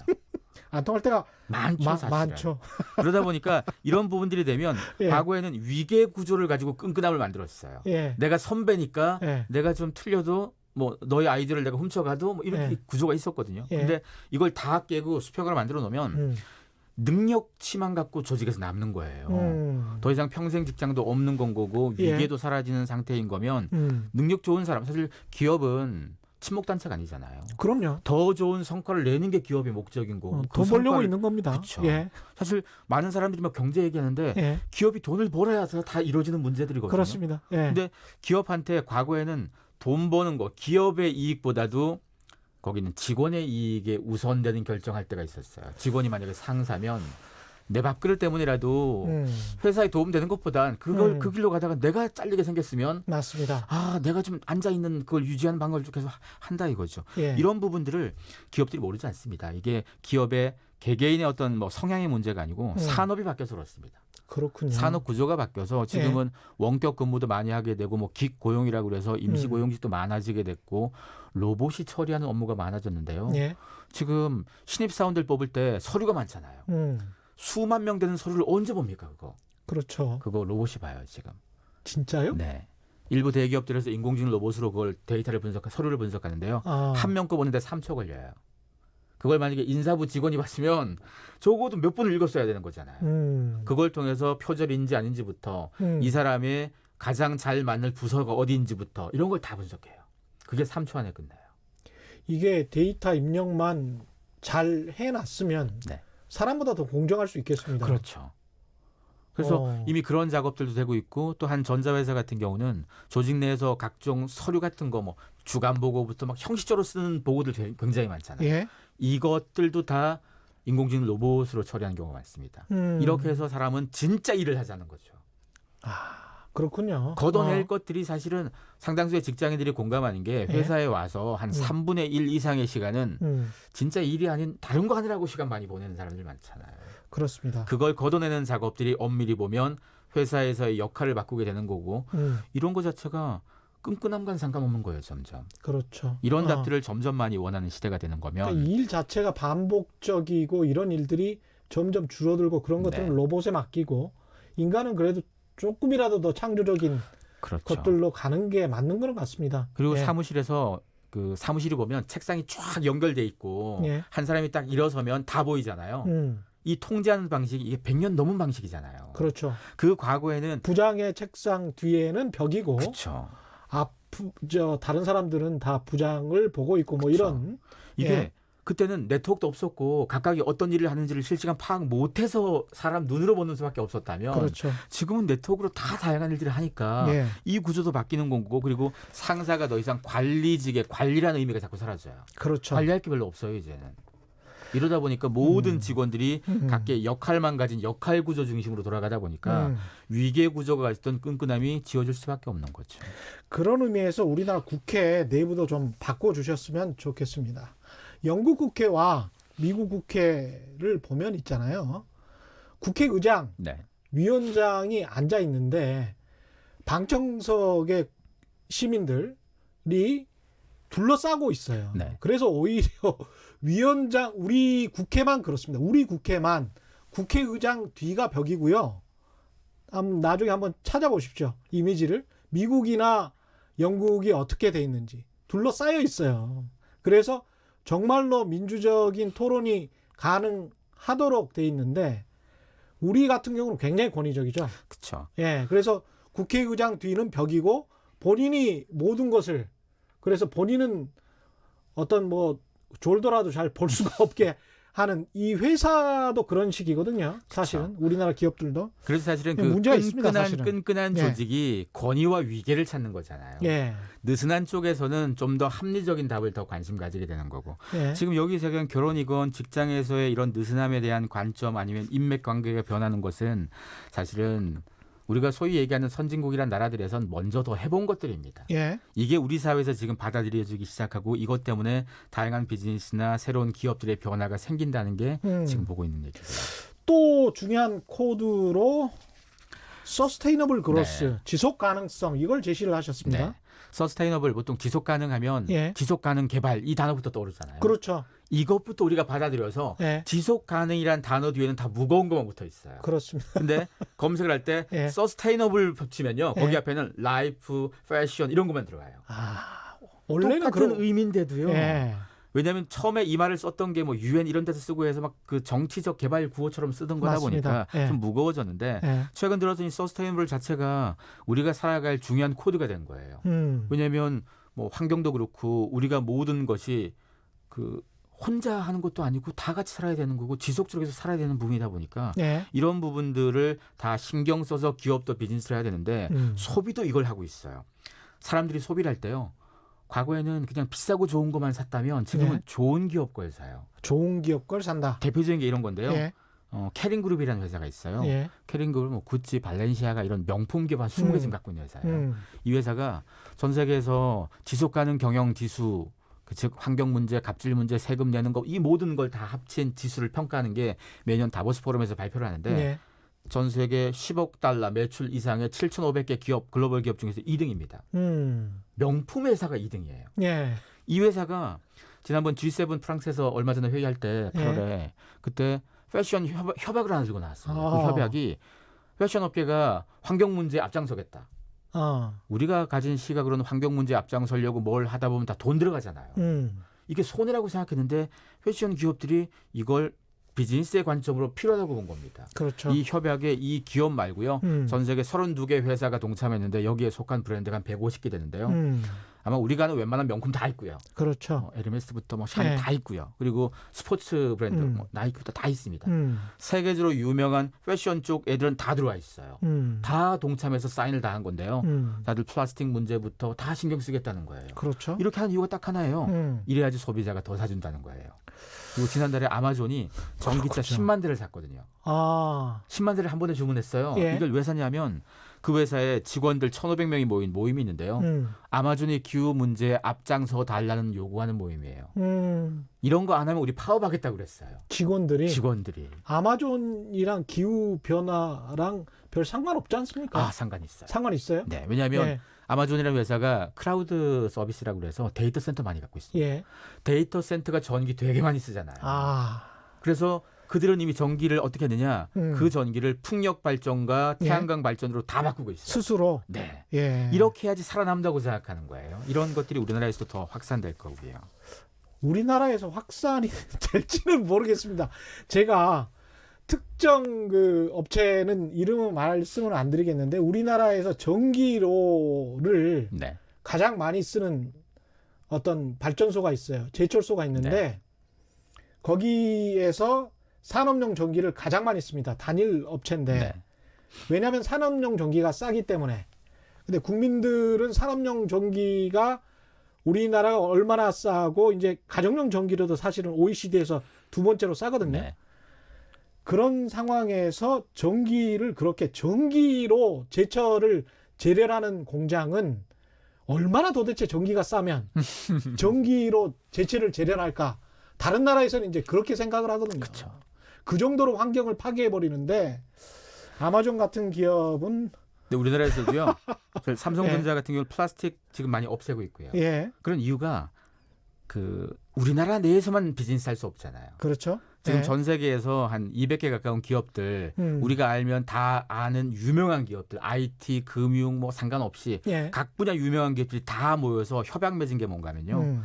안 통할 때가 많죠, 사실은. 많죠. 그러다 보니까 이런 부분들이 되면 예. 과거에는 위계 구조를 가지고 끈끈함을 만들었어요. 예. 내가 선배니까 예. 내가 좀 틀려도 뭐 너의 아이디어를 내가 훔쳐가도 뭐 이렇게 예. 구조가 있었거든요. 예. 근데 이걸 다 깨고 수평화를 만들어 놓으면 능력치만 갖고 조직에서 남는 거예요. 더 이상 평생 직장도 없는 건 거고 예. 위계도 사라지는 상태인 거면 능력 좋은 사람, 사실 기업은 친목단체가 아니잖아요. 그럼요. 더 좋은 성과를 내는 게 기업의 목적인 거고 돈 벌려고 있는 겁니다. 그쵸. 예. 사실 많은 사람들이 막 경제 얘기하는데 예. 기업이 돈을 벌어야 다 이루어지는 문제들이거든요. 그렇습니다. 예. 근데 기업한테 과거에는 돈 버는 거, 기업의 이익보다도 거기는 직원의 이익에 우선되는 결정할 때가 있었어요. 직원이 만약에 상사면 내 밥그릇 때문이라도 회사에 도움되는 것보단 그걸 그 길로 가다가 내가 잘리게 생겼으면 맞습니다. 내가 좀 앉아있는 그걸 유지하는 방법을 계속 한다 이거죠. 예. 이런 부분들을 기업들이 모르지 않습니다. 이게 기업의 개개인의 어떤 뭐 성향의 문제가 아니고 산업이 바뀌어서 그렇습니다. 그렇군요. 산업 구조가 바뀌어서 지금은 원격 근무도 많이 하게 되고 뭐 긱 고용이라고 그래서 임시 고용직도 많아지게 됐고 로봇이 처리하는 업무가 많아졌는데요. 예. 지금 신입 사원들 뽑을 때 서류가 많잖아요. 수만 명 되는 서류를 언제 봅니까 그거? 그렇죠. 그거 로봇이 봐요 지금. 진짜요? 네. 일부 대기업들에서 인공지능 로봇으로 그걸 데이터를 서류를 분석하는데요. 한 명 거 보는데 3초 걸려요. 그걸 만약에 인사부 직원이 봤으면 적어도 몇 번을 읽었어야 되는 거잖아요. 그걸 통해서 표절인지 아닌지부터 이 사람의 가장 잘 맞는 부서가 어디인지부터 이런 걸 다 분석해요. 그게 3초 안에 끝나요. 이게 데이터 입력만 잘 해놨으면 네. 사람보다 더 공정할 수 있겠습니다. 그렇죠. 그래서 이미 그런 작업들도 되고 있고 또 한 전자회사 같은 경우는 조직 내에서 각종 서류 같은 거 뭐 주간 보고부터 막 형식적으로 쓰는 보고들 굉장히 많잖아요. 예. 이것들도 다 인공지능 로봇으로 처리하는 경우가 많습니다. 이렇게 해서 사람은 진짜 일을 하자는 거죠. 그렇군요. 걷어낼 것들이 사실은 상당수의 직장인들이 공감하는 게 회사에 와서 한 3분의 1 이상의 시간은 진짜 일이 아닌 다른 거 하느라고 시간 많이 보내는 사람들 많잖아요. 그렇습니다. 그걸 걷어내는 작업들이 엄밀히 보면 회사에서의 역할을 바꾸게 되는 거고 이런 거 자체가 끈끈함과는 상관없는 거예요. 점점. 그렇죠. 이런 답들을 점점 많이 원하는 시대가 되는 거면 그러니까 일 자체가 반복적이고 이런 일들이 점점 줄어들고 그런 것들은 네. 로봇에 맡기고 인간은 그래도 조금이라도 더 창조적인 그렇죠. 것들로 가는 게 맞는 것 같습니다. 그리고 예. 사무실에서 그 사무실이 보면 책상이 쫙 연결돼 있고 예. 한 사람이 딱 일어서면 다 보이잖아요. 이 통제하는 방식이 이게 100년 넘은 방식이잖아요. 그렇죠. 그 과거에는 부장의 책상 뒤에는 벽이고 그렇죠. 다른 사람들은 다 부장을 보고 있고 뭐 그렇죠. 이런 이게 예. 그때는 네트워크도 없었고 각각이 어떤 일을 하는지를 실시간 파악 못해서 사람 눈으로 보는 수밖에 없었다면 그렇죠. 지금은 네트워크로 다 다양한 일들을 하니까 예. 이 구조도 바뀌는 거고 그리고 상사가 더 이상 관리직의 관리라는 의미가 자꾸 사라져요. 그렇죠. 관리할 게 별로 없어요 이제는. 이러다 보니까 모든 직원들이 각기 역할만 가진 역할 구조 중심으로 돌아가다 보니까 위계 구조가 있던 끈끈함이 지워질 수밖에 없는 거죠. 그런 의미에서 우리나라 국회 내부도 좀 바꿔주셨으면 좋겠습니다. 영국 국회와 미국 국회를 보면 있잖아요. 국회의장, 네. 위원장이 앉아 있는데 방청석의 시민들이 둘러싸고 있어요. 네. 그래서 오히려 위원장, 우리 국회만 그렇습니다. 우리 국회만 국회의장 뒤가 벽이고요. 나중에 한번 찾아보십시오. 이미지를. 미국이나 영국이 어떻게 돼 있는지 둘러싸여 있어요. 그래서 정말로 민주적인 토론이 가능하도록 돼 있는데 우리 같은 경우는 굉장히 권위적이죠. 그렇죠. 예, 그래서 국회의장 뒤는 벽이고 본인이 모든 것을 그래서 본인은 어떤 뭐 졸더라도 잘 볼 수가 없게 하는 이 회사도 그런 식이거든요. 사실은 우리나라 기업들도. 그래서 사실은 그 문제가 있습니다, 사실은. 끈끈한 예. 조직이 권위와 위계를 찾는 거잖아요. 예, 느슨한 쪽에서는 좀 더 합리적인 답을 더 관심 가지게 되는 거고. 예. 지금 여기서 그냥 결혼이건 직장에서의 이런 느슨함에 대한 관점 아니면 인맥 관계가 변하는 것은 사실은 우리가 소위 얘기하는 선진국이란 나라들에선 먼저 더 해본 것들입니다. 예. 이게 우리 사회에서 지금 받아들여지기 시작하고 이것 때문에 다양한 비즈니스나 새로운 기업들의 변화가 생긴다는 게 지금 보고 있는 얘기죠. 또 중요한 코드로 서스테이너블 그로스, 네. 지속 가능성 이걸 제시를 하셨습니다. 네. 서스테이너블 보통 지속 가능하면 예. 지속 가능 개발 이 단어부터 떠오르잖아요. 그렇죠. 이것부터 우리가 받아들여서 예. 지속 가능이란 단어 뒤에는 다 무거운 것만 붙어 있어요. 그렇습니다. 근데 검색을 할 때 예. 서스테이너블 붙이면요. 거기 예. 앞에는 라이프, 패션 이런 것만 들어가요. 아, 원래는 똑같은 그런 의미인데도요. 예. 왜냐하면 처음에 이 말을 썼던 게 뭐 유엔 이런 데서 쓰고 해서 막 그 정치적 개발 구호처럼 쓰던 거다 맞습니다. 보니까 예. 좀 무거워졌는데 예. 최근 들어서 이 서스테이너블 자체가 우리가 살아갈 중요한 코드가 된 거예요. 왜냐하면 뭐 환경도 그렇고 우리가 모든 것이 그 혼자 하는 것도 아니고 다 같이 살아야 되는 거고 지속적으로 해서 살아야 되는 부분이다 보니까 예. 이런 부분들을 다 신경 써서 기업도 비즈니스를 해야 되는데 소비도 이걸 하고 있어요. 사람들이 소비를 할 때요. 과거에는 그냥 비싸고 좋은 것만 샀다면 지금은 네. 좋은 기업 걸 사요. 좋은 기업 걸 산다. 대표적인 게 이런 건데요. 예. 캐링그룹이라는 회사가 있어요. 예. 캐링그룹은 뭐 구찌, 발렌시아가 이런 명품 기업 한 20개 지금 갖고 있는 회사예요. 이 회사가 전 세계에서 지속 가능 경영 지수 즉 환경 문제, 갑질 문제, 세금 내는 거 이 모든 걸 다 합친 지수를 평가하는 게 매년 다보스 포럼에서 발표를 하는데 예. 전 세계 10억 달러 매출 이상의 7,500개 기업 글로벌 기업 중에서 2등입니다. 명품 회사가 2등이에요. 예. 이 회사가 지난번 G7 프랑스에서 얼마 전에 회의할 때 8월에 그때 패션 협약을 하나 들고 나왔어요. 아. 그 협약이 패션 업계가 환경 문제에 앞장서겠다. 우리가 가진 시각으로는 환경 문제에 앞장서려고 뭘 하다 보면 다 돈 들어가잖아요. 이게 손해라고 생각했는데 패션 기업들이 이걸 비즈니스의 관점으로 필요하다고 본 겁니다. 그렇죠. 이 협약에 이 기업 말고요. 전 세계 32개 회사가 동참했는데 여기에 속한 브랜드가 한 150개 되는데요. 아마 우리가 아는 웬만한 명품 다 있고요. 그렇죠. 에르메스부터 뭐 샤넬 네. 다 있고요. 그리고 스포츠 브랜드 뭐 나이키부터 다 있습니다. 음. 세계적으로 유명한 패션 쪽 애들은 다 들어와 있어요. 다 동참해서 사인을 다 한 건데요. 다들 플라스틱 문제부터 다 신경 쓰겠다는 거예요. 그렇죠. 이렇게 하는 이유가 딱 하나예요. 이래야지 소비자가 더 사준다는 거예요. 그리고 지난달에 아마존이 전기차 그렇죠. 10만 대를 샀거든요. 아, 10만 대를 한 번에 주문했어요. 예. 이걸 왜 샀냐면 그 회사에 직원들 1,500명이 모인 모임이 있는데요. 아마존이 기후 문제에 앞장서 달라는 요구하는 모임이에요. 이런 거 안 하면 우리 파업하겠다고 그랬어요. 직원들이. 아마존이랑 기후 변화랑 별 상관없지 않습니까? 상관 있어요. 상관 있어요? 네, 왜냐하면 예. 아마존이라는 회사가 클라우드 서비스라고 그래서 데이터 센터 많이 갖고 있습니다. 예. 데이터 센터가 전기 되게 많이 쓰잖아요. 아, 그래서 그들은 이미 전기를 어떻게 했느냐? 그 전기를 풍력 발전과 태양광 발전으로 다 바꾸고 있어요. 스스로. 네. 예. 이렇게 해야지 살아남다고 생각하는 거예요. 이런 것들이 우리나라에서도 더 확산될 거고요. 우리나라에서 확산이 될지는 모르겠습니다. 제가 특정 그 업체는 이름은 말씀을 안 드리겠는데 우리나라에서 전기로를 네. 가장 많이 쓰는 어떤 발전소가 있어요. 제철소가 있는데 네. 거기에서 산업용 전기를 가장 많이 씁니다. 단일 업체인데 네. 왜냐하면 산업용 전기가 싸기 때문에. 근데 국민들은 산업용 전기가 우리나라가 얼마나 싸고 이제 가정용 전기료도 사실은 OECD에서 두 번째로 싸거든요. 네. 그런 상황에서 전기를 그렇게 전기로 제철을 재래하는 공장은 얼마나 도대체 전기가 싸면 전기로 제철을 재래할까? 다른 나라에서는 이제 그렇게 생각을 하거든요. 그쵸. 그 정도로 환경을 파괴해 버리는데 아마존 같은 기업은 근데 우리나라에서도요. 삼성전자 예. 같은 경우 플라스틱 지금 많이 없애고 있고요. 예, 그런 이유가 그 우리나라 내에서만 비즈니스 할 수 없잖아요. 그렇죠. 지금 예. 전 세계에서 한 200개 가까운 기업들 우리가 알면 다 아는 유명한 기업들 IT, 금융 뭐 상관없이 예. 각 분야 유명한 기업들이 다 모여서 협약 맺은 게 뭔가 하면요.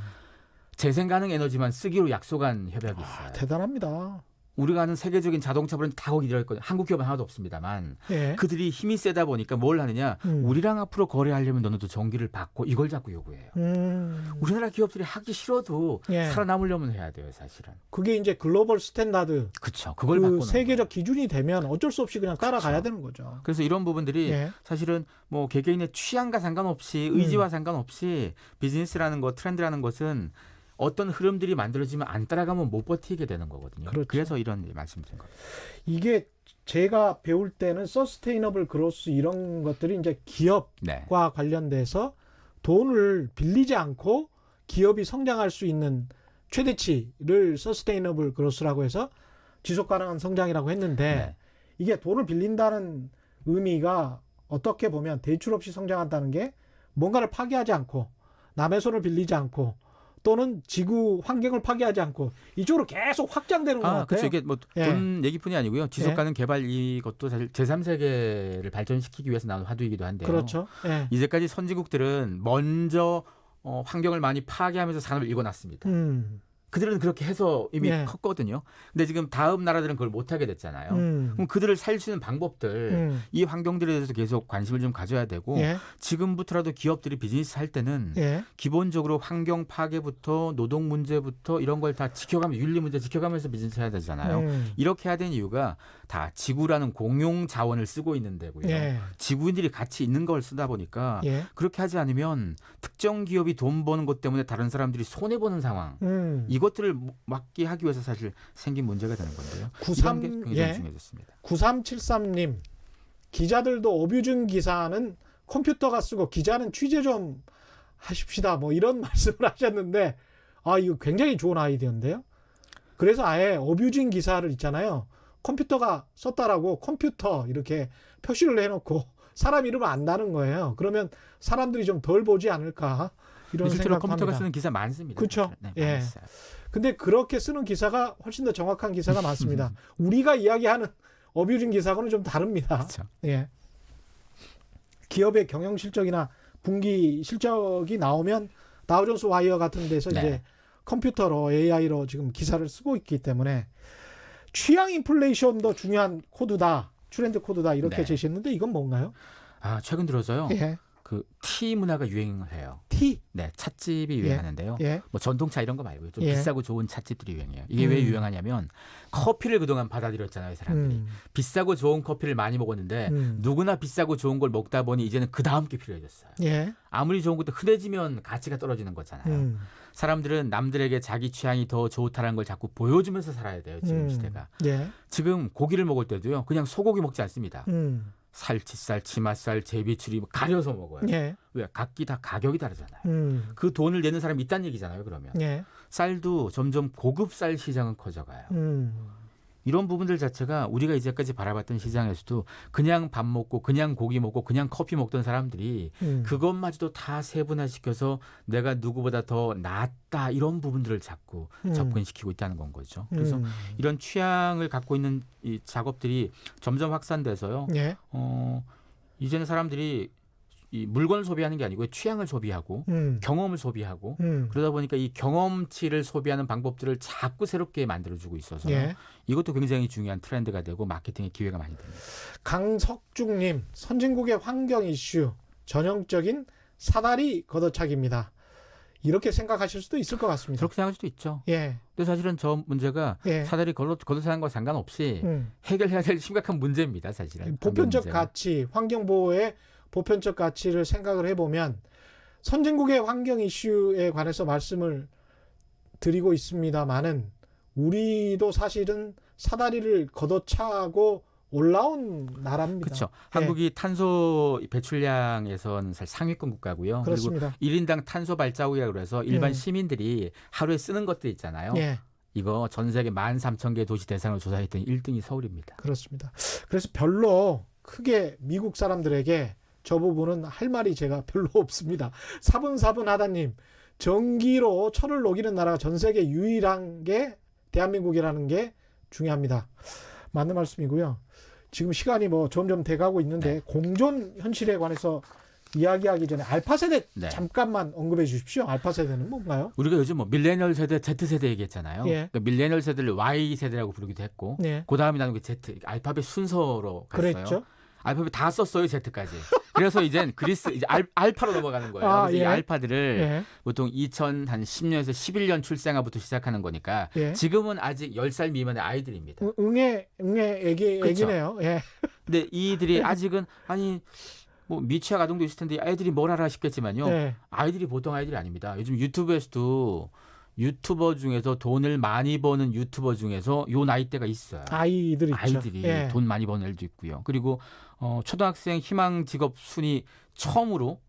재생 가능 에너지만 쓰기로 약속한 협약이 있어요. 대단합니다. 우리가 아는 세계적인 자동차 브랜드 다 거기 들어있거든요. 한국 기업은 하나도 없습니다만 예. 그들이 힘이 세다 보니까 뭘 하느냐. 우리랑 앞으로 거래하려면 너네도 전기를 받고 이걸 자꾸 요구해요. 우리나라 기업들이 하기 싫어도 예. 살아남으려면 해야 돼요. 사실은. 그게 이제 글로벌 스탠다드, 그렇죠. 그걸 그 바꾸는 세계적 기준이 되면 어쩔 수 없이 그냥 따라가야 그렇죠. 되는 거죠. 그래서 이런 부분들이 예. 사실은 뭐 개개인의 취향과 상관없이 의지와 상관없이 비즈니스라는 것, 트렌드라는 것은 어떤 흐름들이 만들어지면 안 따라가면 못 버티게 되는 거거든요. 그렇죠. 그래서 이런 말씀드린 거예요. 이게 제가 배울 때는 서스테이너블 그로스 이런 것들이 이제 기업과 네. 관련돼서 돈을 빌리지 않고 기업이 성장할 수 있는 최대치를 서스테이너블 그로스라고 해서 지속 가능한 성장이라고 했는데 네. 이게 돈을 빌린다는 의미가 어떻게 보면 대출 없이 성장한다는 게 뭔가를 파괴하지 않고 남의 손을 빌리지 않고 또는 지구 환경을 파괴하지 않고 이쪽으로 계속 확장되는 것 같아요. 그렇죠. 이게 뭐 돈 예. 얘기뿐이 아니고요. 지속 가능 개발 이것도 사실 제3세계를 발전시키기 위해서 나온 화두이기도 한데요. 그렇죠. 예. 이제까지 선진국들은 먼저 환경을 많이 파괴하면서 산업을 일궈놨습니다. 그들은 그렇게 해서 이미 네. 컸거든요. 근데 지금 다음 나라들은 그걸 못하게 됐잖아요. 그럼 그들을 살릴 수 있는 방법들, 이 환경들에 대해서 계속 관심을 좀 가져야 되고 예. 지금부터라도 기업들이 비즈니스 할 때는 예. 기본적으로 환경 파괴부터 노동 문제부터 이런 걸 다 지켜가면서 윤리 문제 지켜가면서 비즈니스 해야 되잖아요. 이렇게 해야 되는 이유가 다 지구라는 공용 자원을 쓰고 있는 데고요. 예. 지구인들이 같이 있는 걸 쓰다 보니까 예. 그렇게 하지 않으면 특정 기업이 돈 버는 것 때문에 다른 사람들이 손해보는 상황 이것들을 막게 하기 위해서 사실 생긴 문제가 되는 건데요. 93 이런 게 굉장히 예. 중요해졌습니다. 9373님 기자들도 어뷰준 기사는 컴퓨터가 쓰고 기자는 취재 좀 하십시다 뭐 이런 말씀을 하셨는데 이거 굉장히 좋은 아이디어인데요. 그래서 아예 어뷰진 기사를 있잖아요. 컴퓨터가 썼다라고 컴퓨터 이렇게 표시를 해놓고 사람 이름을 안다는 거예요. 그러면 사람들이 좀 덜 보지 않을까 이런 실제로 생각합니다. 컴퓨터가 쓰는 기사 많습니다. 그렇죠. 네, 예. 많이 써요. 근데 그렇게 쓰는 기사가 훨씬 더 정확한 기사가 많습니다. 우리가 이야기하는 어뷰진 기사하고는 좀 다릅니다. 그렇죠. 예. 기업의 경영 실적이나 분기 실적이 나오면 다우존스 와이어 같은 데서 네. 이제 컴퓨터로 AI로 지금 기사를 쓰고 있기 때문에 취향 인플레이션도 중요한 코드다. 트렌드 코드다. 이렇게 네. 제시했는데 이건 뭔가요? 최근 들어서요. 예. 그 티 문화가 유행을 해요. T. 네, 찻집이 유행하는데요. 예. 뭐 전통차 이런 거 말고요. 좀 예. 비싸고 좋은 찻집들이 유행해요. 이게 왜 유행하냐면 커피를 그동안 받아들였잖아요, 사람들이. 비싸고 좋은 커피를 많이 먹었는데 누구나 비싸고 좋은 걸 먹다 보니 이제는 그 다음 게 필요해졌어요. 예. 아무리 좋은 것도 흔해지면 가치가 떨어지는 거잖아요. 사람들은 남들에게 자기 취향이 더 좋다는 걸 자꾸 보여주면서 살아야 돼요, 지금 시대가. 예. 지금 고기를 먹을 때도요, 그냥 소고기 먹지 않습니다. 살치살, 치맛살, 제비추리 가려서 먹어요. 예. 왜? 각기 다 가격이 다르잖아요. 그 돈을 내는 사람이 있다는 얘기잖아요, 그러면. 예. 쌀도 점점 고급 쌀 시장은 커져가요. 이런 부분들 자체가 우리가 이제까지 바라봤던 시장에서도 그냥 밥 먹고 그냥 고기 먹고 그냥 커피 먹던 사람들이 그것마저도 다 세분화시켜서 내가 누구보다 더 낫다 이런 부분들을 자꾸 접근시키고 있다는 건 거죠. 그래서 이런 취향을 갖고 있는 이 작업들이 점점 확산돼서요. 예. 이제는 사람들이 이 물건을 소비하는 게 아니고 취향을 소비하고 경험을 소비하고 그러다 보니까 이 경험치를 소비하는 방법들을 자꾸 새롭게 만들어주고 있어서 예. 이것도 굉장히 중요한 트렌드가 되고 마케팅의 기회가 많이 됩니다. 강석중님, 선진국의 환경 이슈 전형적인 사다리 걷어차기입니다. 이렇게 생각하실 수도 있을 것 같습니다. 그렇게 생각할 수도 있죠. 예. 근데 사실은 저 문제가 예. 사다리 걷어차는 것과 상관없이 해결해야 될 심각한 문제입니다. 사실은. 보편적 문제가. 가치, 환경보호의 보편적 가치를 생각을 해보면 선진국의 환경 이슈에 관해서 말씀을 드리고 있습니다만은 우리도 사실은 사다리를 걷어차고 올라온 나라입니다. 그렇죠. 예. 한국이 탄소 배출량에서는 사실 상위권 국가고요. 그렇습니다. 그리고 1인당 탄소 발자국이라고 해서 일반 시민들이 하루에 쓰는 것들 있잖아요. 예. 이거 전 세계 13,000개 도시 대상으로 조사했더니 1등이 서울입니다. 그렇습니다. 그래서 별로 크게 미국 사람들에게 저 부분은 할 말이 제가 별로 없습니다. 사분사분하다님, 전기로 철을 녹이는 나라가 전 세계 유일한 게 대한민국이라는 게 중요합니다. 맞는 말씀이고요. 지금 시간이 뭐 점점 돼가고 있는데 공존 현실에 관해서 이야기하기 전에 알파 세대 네. 잠깐만 언급해 주십시오. 알파 세대는 뭔가요? 우리가 요즘 뭐 밀레니얼 세대, Z 세대 얘기했잖아요. 예. 그러니까 밀레니얼 세대를 Y 세대라고 부르기도 했고, 네. 그 다음에 나온 게 Z, 알파벳 순서로 갔어요. 그랬죠. 알파벳 다 썼어요, Z까지. 그래서 이젠 그리스 이제 알파로 넘어가는 거예요. 아, 그래서 예. 이 알파들을 예. 보통 2010년에서 11년 출생아부터 시작하는 거니까 예. 지금은 아직 10살 미만의 아이들입니다. 응애 그쵸. 애기네요. 예. 근데 이들이 아직은 아니 뭐 미취학 아동도 있을 텐데 애들이 뭘 알아 싶겠지만요. 예. 아이들이 보통 아이들이 아닙니다. 요즘 유튜브에서도 유튜버 중에서 돈을 많이 버는 유튜버 중에서 요 나이대가 있어요. 아이들 있죠. 아이들이 예. 돈 많이 버는 애들도 있고요. 그리고 초등학생 희망 직업 순위 처음으로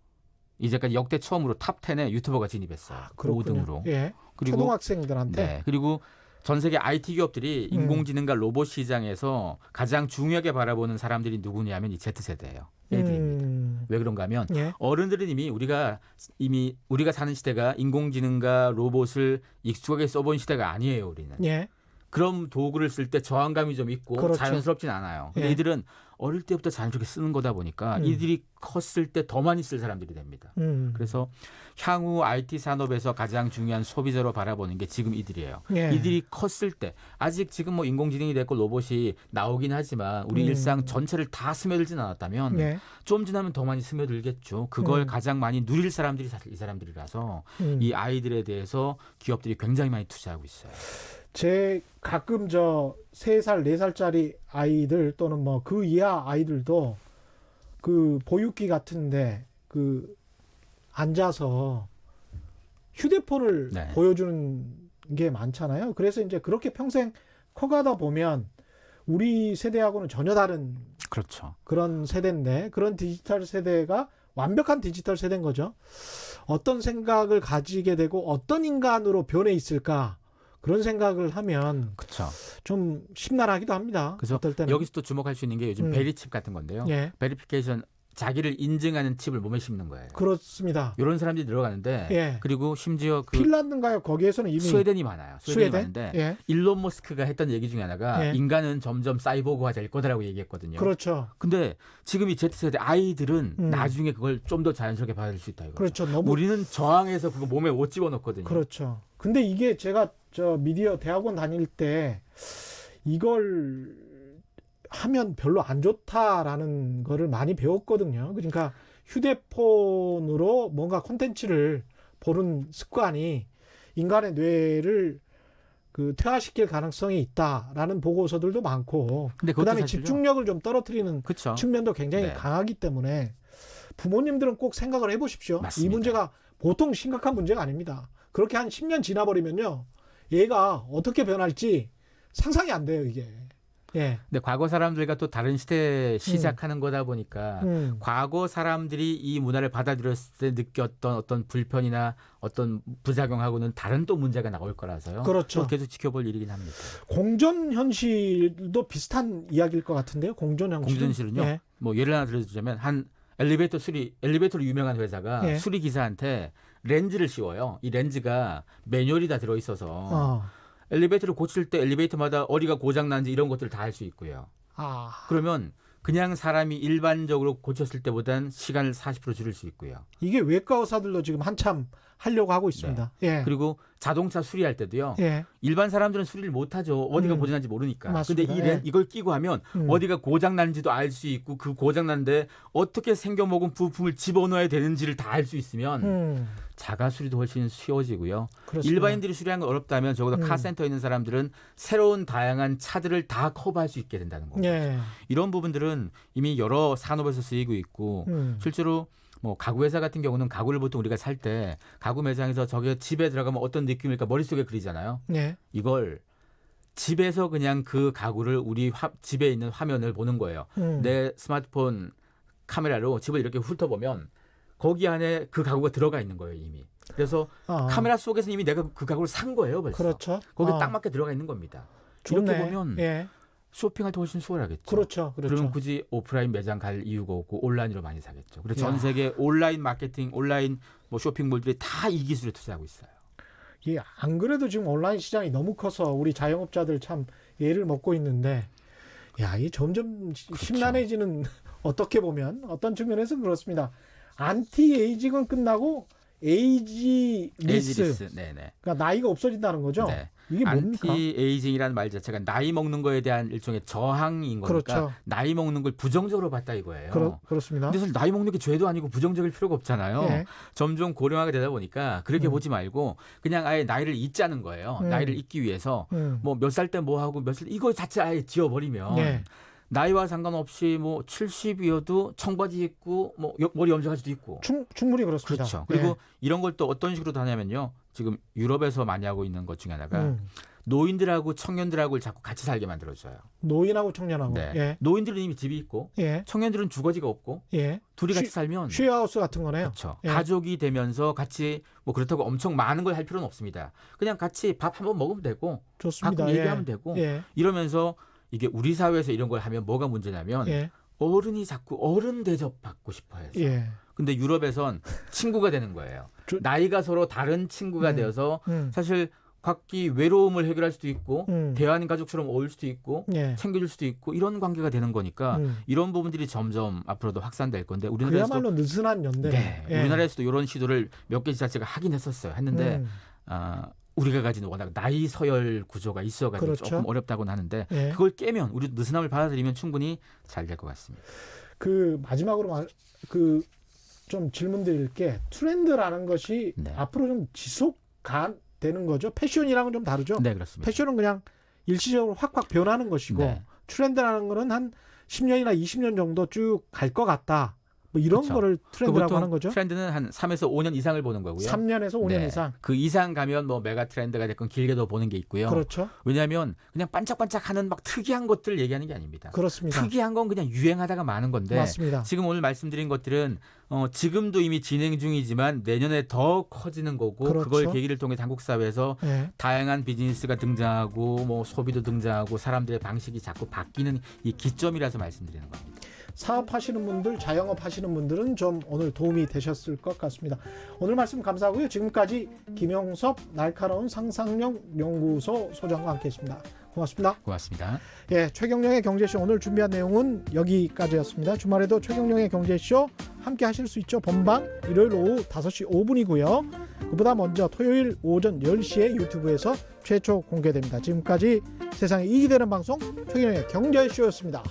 이제까지 역대 처음으로 탑 10에 유튜버가 진입했어요. 그렇군요. 5등으로. 예. 그리고 초등학생들한테 네. 그리고 전 세계 IT 기업들이 인공지능과 로봇 시장에서 가장 중요하게 바라보는 사람들이 누구냐면 이 Z세대예요. 애들입니다. 왜 그런가 하면 예. 어른들은 이미 우리가 사는 시대가 인공지능과 로봇을 익숙하게 써본 시대가 아니에요. 우리는. 예. 그런 도구를 쓸 때 저항감이 좀 있고 그렇죠. 자연스럽진 않아요. 근데 예. 이들은 어릴 때부터 자연스럽게 쓰는 거다 보니까 이들이 컸을 때 더 많이 쓸 사람들이 됩니다. 그래서 향후 IT 산업에서 가장 중요한 소비자로 바라보는 게 지금 이들이에요. 예. 이들이 컸을 때 아직 지금 뭐 인공지능이 됐고 로봇이 나오긴 하지만 우리 일상 전체를 다 스며들진 않았다면 예. 좀 지나면 더 많이 스며들겠죠. 그걸 가장 많이 누릴 사람들이 사실 이 사람들이라서 이 아이들에 대해서 기업들이 굉장히 많이 투자하고 있어요. 제 가끔 저 3살, 4살짜리 아이들 또는 뭐 그 이하 아이들도 그 보육기 같은데 그 앉아서 휴대폰을 네. 보여주는 게 많잖아요. 그래서 이제 그렇게 평생 커가다 보면 우리 세대하고는 전혀 다른 그렇죠. 그런 세대인데 그런 디지털 세대가 완벽한 디지털 세대인 거죠. 어떤 생각을 가지게 되고 어떤 인간으로 변해 있을까 그런 생각을 하면 그렇죠. 좀 심란하기도 합니다. 그래서 어떨 때는. 여기서 또 주목할 수 있는 게 요즘 베리칩 같은 건데요. 예. 베리피케이션 자기를 인증하는 칩을 몸에 심는 거예요. 그렇습니다. 이런 사람들이 들어가는데 예. 그리고 심지어 그 핀란드인가요? 거기에서는 이미 스웨덴이 많아요. 스웨덴이 많은데 예. 일론 머스크가 했던 얘기 중에 하나가 예. 인간은 점점 사이보그화 될 거다라고 얘기했거든요. 그렇죠. 근데 지금 이 Z세대 아이들은 나중에 그걸 좀 더 자연스럽게 받아들일 수 있다 이거죠. 그렇죠. 너무 우리는 저항해서 그거 몸에 못 집어넣거든요. 그렇죠. 근데 이게 제가 저 미디어 대학원 다닐 때 이걸 하면 별로 안 좋다라는 거를 많이 배웠거든요. 그러니까 휴대폰으로 뭔가 콘텐츠를 보는 습관이 인간의 뇌를 그 퇴화시킬 가능성이 있다라는 보고서들도 많고 근데 그것도 그다음에 사실요. 집중력을 좀 떨어뜨리는 그렇죠. 측면도 굉장히 네. 강하기 때문에 부모님들은 꼭 생각을 해보십시오. 맞습니다. 이 문제가 보통 심각한 문제가 아닙니다. 그렇게 한 10년 지나버리면요. 얘가 어떻게 변할지 상상이 안 돼요, 이게. 예. 근데 과거 사람들과 또 다른 시대에 시작하는 거다 보니까 과거 사람들이 이 문화를 받아들였을 때 느꼈던 어떤 불편이나 어떤 부작용하고는 다른 또 문제가 나올 거라서요. 그렇죠. 또 계속 지켜볼 일이긴 합니다. 공존현실도 비슷한 이야기일 것 같은데요. 공존현실. 공전실은요. 예. 뭐 예를 하나 들어주자면 한 엘리베이터로 유명한 회사가 예. 수리 기사한테 렌즈를 씌워요. 이 렌즈가 매뉴얼이 다 들어있어서 엘리베이터를 고칠 때 엘리베이터마다 어디가 고장 난지 이런 것들을 다 할 수 있고요. 그러면 그냥 사람이 일반적으로 고쳤을 때보단 시간을 40% 줄일 수 있고요. 이게 외과 의사들도 지금 한참 하려고 하고 있습니다. 예. 그리고 자동차 수리할 때도요. 예. 일반 사람들은 수리를 못 하죠. 어디가 고장난지 모르니까. 맞습니다. 근데 예. 이걸 끼고 하면 어디가 고장 난지도 알 수 있고 그 고장 난데 어떻게 생겨먹은 부품을 집어넣어야 되는지를 다 알 수 있으면 자가 수리도 훨씬 쉬워지고요. 그렇습니다. 일반인들이 수리하는 건 어렵다면 적어도 카센터에 있는 사람들은 새로운 다양한 차들을 다 커버할 수 있게 된다는 거죠. 예. 이런 부분들은 이미 여러 산업에서 쓰이고 있고 실제로 뭐 가구 회사 같은 경우는 가구를 보통 우리가 살 때 가구 매장에서 저게 집에 들어가면 어떤 느낌일까 머릿속에 그리잖아요. 예. 이걸 집에서 그냥 그 가구를 우리 집에 있는 화면을 보는 거예요. 내 스마트폰 카메라로 집을 이렇게 훑어보면 거기 안에 그 가구가 들어가 있는 거예요, 이미. 그래서 카메라 속에서 이미 내가 그 가구를 산 거예요, 벌써. 그렇죠. 거기에 딱 맞게 들어가 있는 겁니다. 이렇게 좋네. 보면 예. 쇼핑할 때 훨씬 수월하겠죠. 그렇죠. 그러면 굳이 오프라인 매장 갈 이유가 없고 온라인으로 많이 사겠죠. 그래서 전 세계 온라인 마케팅, 온라인 뭐 쇼핑몰들이 다 이 기술에 투자하고 있어요. 예, 안 그래도 지금 온라인 시장이 너무 커서 우리 자영업자들 참 애를 먹고 있는데, 야, 이 점점 그렇죠. 심란해지는 어떻게 보면 어떤 측면에서는 그렇습니다. 안티 에이징은 끝나고 에이지리스. 네네. 그러니까 나이가 없어진다는 거죠. 네. 이게 뭡니까? 안티에이징이라는 말 자체가 나이 먹는 거에 대한 일종의 저항인 거니까 그렇죠. 나이 먹는 걸 부정적으로 봤다 이거예요. 그렇습니다. 근데 사실 나이 먹는 게 죄도 아니고 부정적일 필요가 없잖아요. 예. 점점 고령화가 되다 보니까 그렇게 보지 말고 그냥 아예 나이를 잊자는 거예요. 나이를 잊기 위해서 뭐 몇 살 때 뭐 하고 몇 살 이거 자체 아예 지워버리면 예. 나이와 상관없이 뭐 70이어도 청바지 입고 뭐 머리 염색할 수도 있고. 충분히 그렇습니다. 그렇죠. 그리고 예. 이런 걸 또 어떤 식으로 다냐면요. 지금 유럽에서 많이 하고 있는 것 중에 하나가 노인들하고 청년들하고 자꾸 같이 살게 만들어줘요. 노인하고 청년하고. 네. 예. 노인들은 이미 집이 있고 예. 청년들은 주거지가 없고 예. 둘이 같이 살면 쉐어하우스 같은 거네요. 그렇죠. 예. 가족이 되면서 같이 뭐 그렇다고 엄청 많은 걸 할 필요는 없습니다. 그냥 같이 밥 한번 먹으면 되고 좋습니다. 가끔 예. 얘기하면 되고 예. 이러면서 이게 우리 사회에서 이런 걸 하면 뭐가 문제냐면 예. 어른이 자꾸 어른 대접 받고 싶어 해서. 예. 근데 유럽에선 친구가 되는 거예요. 나이가 서로 다른 친구가 되어서 사실 각기 외로움을 해결할 수도 있고 대한 가족처럼 어울 수도 있고 예. 챙겨줄 수도 있고 이런 관계가 되는 거니까 이런 부분들이 점점 앞으로도 확산될 건데 우리나라에서도 그야말로 느슨한 연대. 네, 예. 우리나라에서도 이런 시도를 몇 개 지자체가 하긴 했는데 우리가 가진 워낙 나이 서열 구조가 있어가지고 그렇죠. 조금 어렵다고는 하는데 예. 그걸 깨면 우리 느슨함을 받아들이면 충분히 잘 될 것 같습니다. 그 마지막으로 좀 질문 드릴 게 트렌드라는 것이 네. 앞으로 좀 지속가 되는 거죠. 패션이랑은 좀 다르죠. 네, 그렇습니다. 패션은 그냥 일시적으로 확 변하는 것이고 네. 트렌드라는 거는 한 10년이나 20년 정도 쭉 갈 것 같다. 뭐 이런 그렇죠. 거를 트렌드라고 하는 거죠. 트렌드는 한 3에서 5년 이상을 보는 거고요. 3년에서 5년 네. 이상. 그 이상 가면 뭐 메가 트렌드가 됐건 길게도 보는 게 있고요. 그렇죠. 왜냐하면 그냥 반짝반짝하는 막 특이한 것들을 얘기하는 게 아닙니다. 그렇습니다. 특이한 건 그냥 유행하다가 많은 건데 맞습니다. 지금 오늘 말씀드린 것들은 지금도 이미 진행 중이지만 내년에 더 커지는 거고 그렇죠. 그걸 계기를 통해 한국 사회에서 예. 다양한 비즈니스가 등장하고 뭐 소비도 등장하고 사람들의 방식이 자꾸 바뀌는 이 기점이라서 말씀드리는 겁니다. 사업하시는 분들, 자영업 하시는 분들은 좀 오늘 도움이 되셨을 것 같습니다. 오늘 말씀 감사하고요. 지금까지 김영섭 날카로운 상상력 연구소 소장과 함께했습니다. 고맙습니다. 고맙습니다. 예, 최경영의 경제쇼 오늘 준비한 내용은 여기까지였습니다. 주말에도 최경영의 경제쇼 함께 하실 수 있죠. 본방 일요일 오후 5시 5분이고요. 그보다 먼저 토요일 오전 10시에 유튜브에서 최초 공개됩니다. 지금까지 세상에 이익이 되는 방송 최경영의 경제쇼였습니다.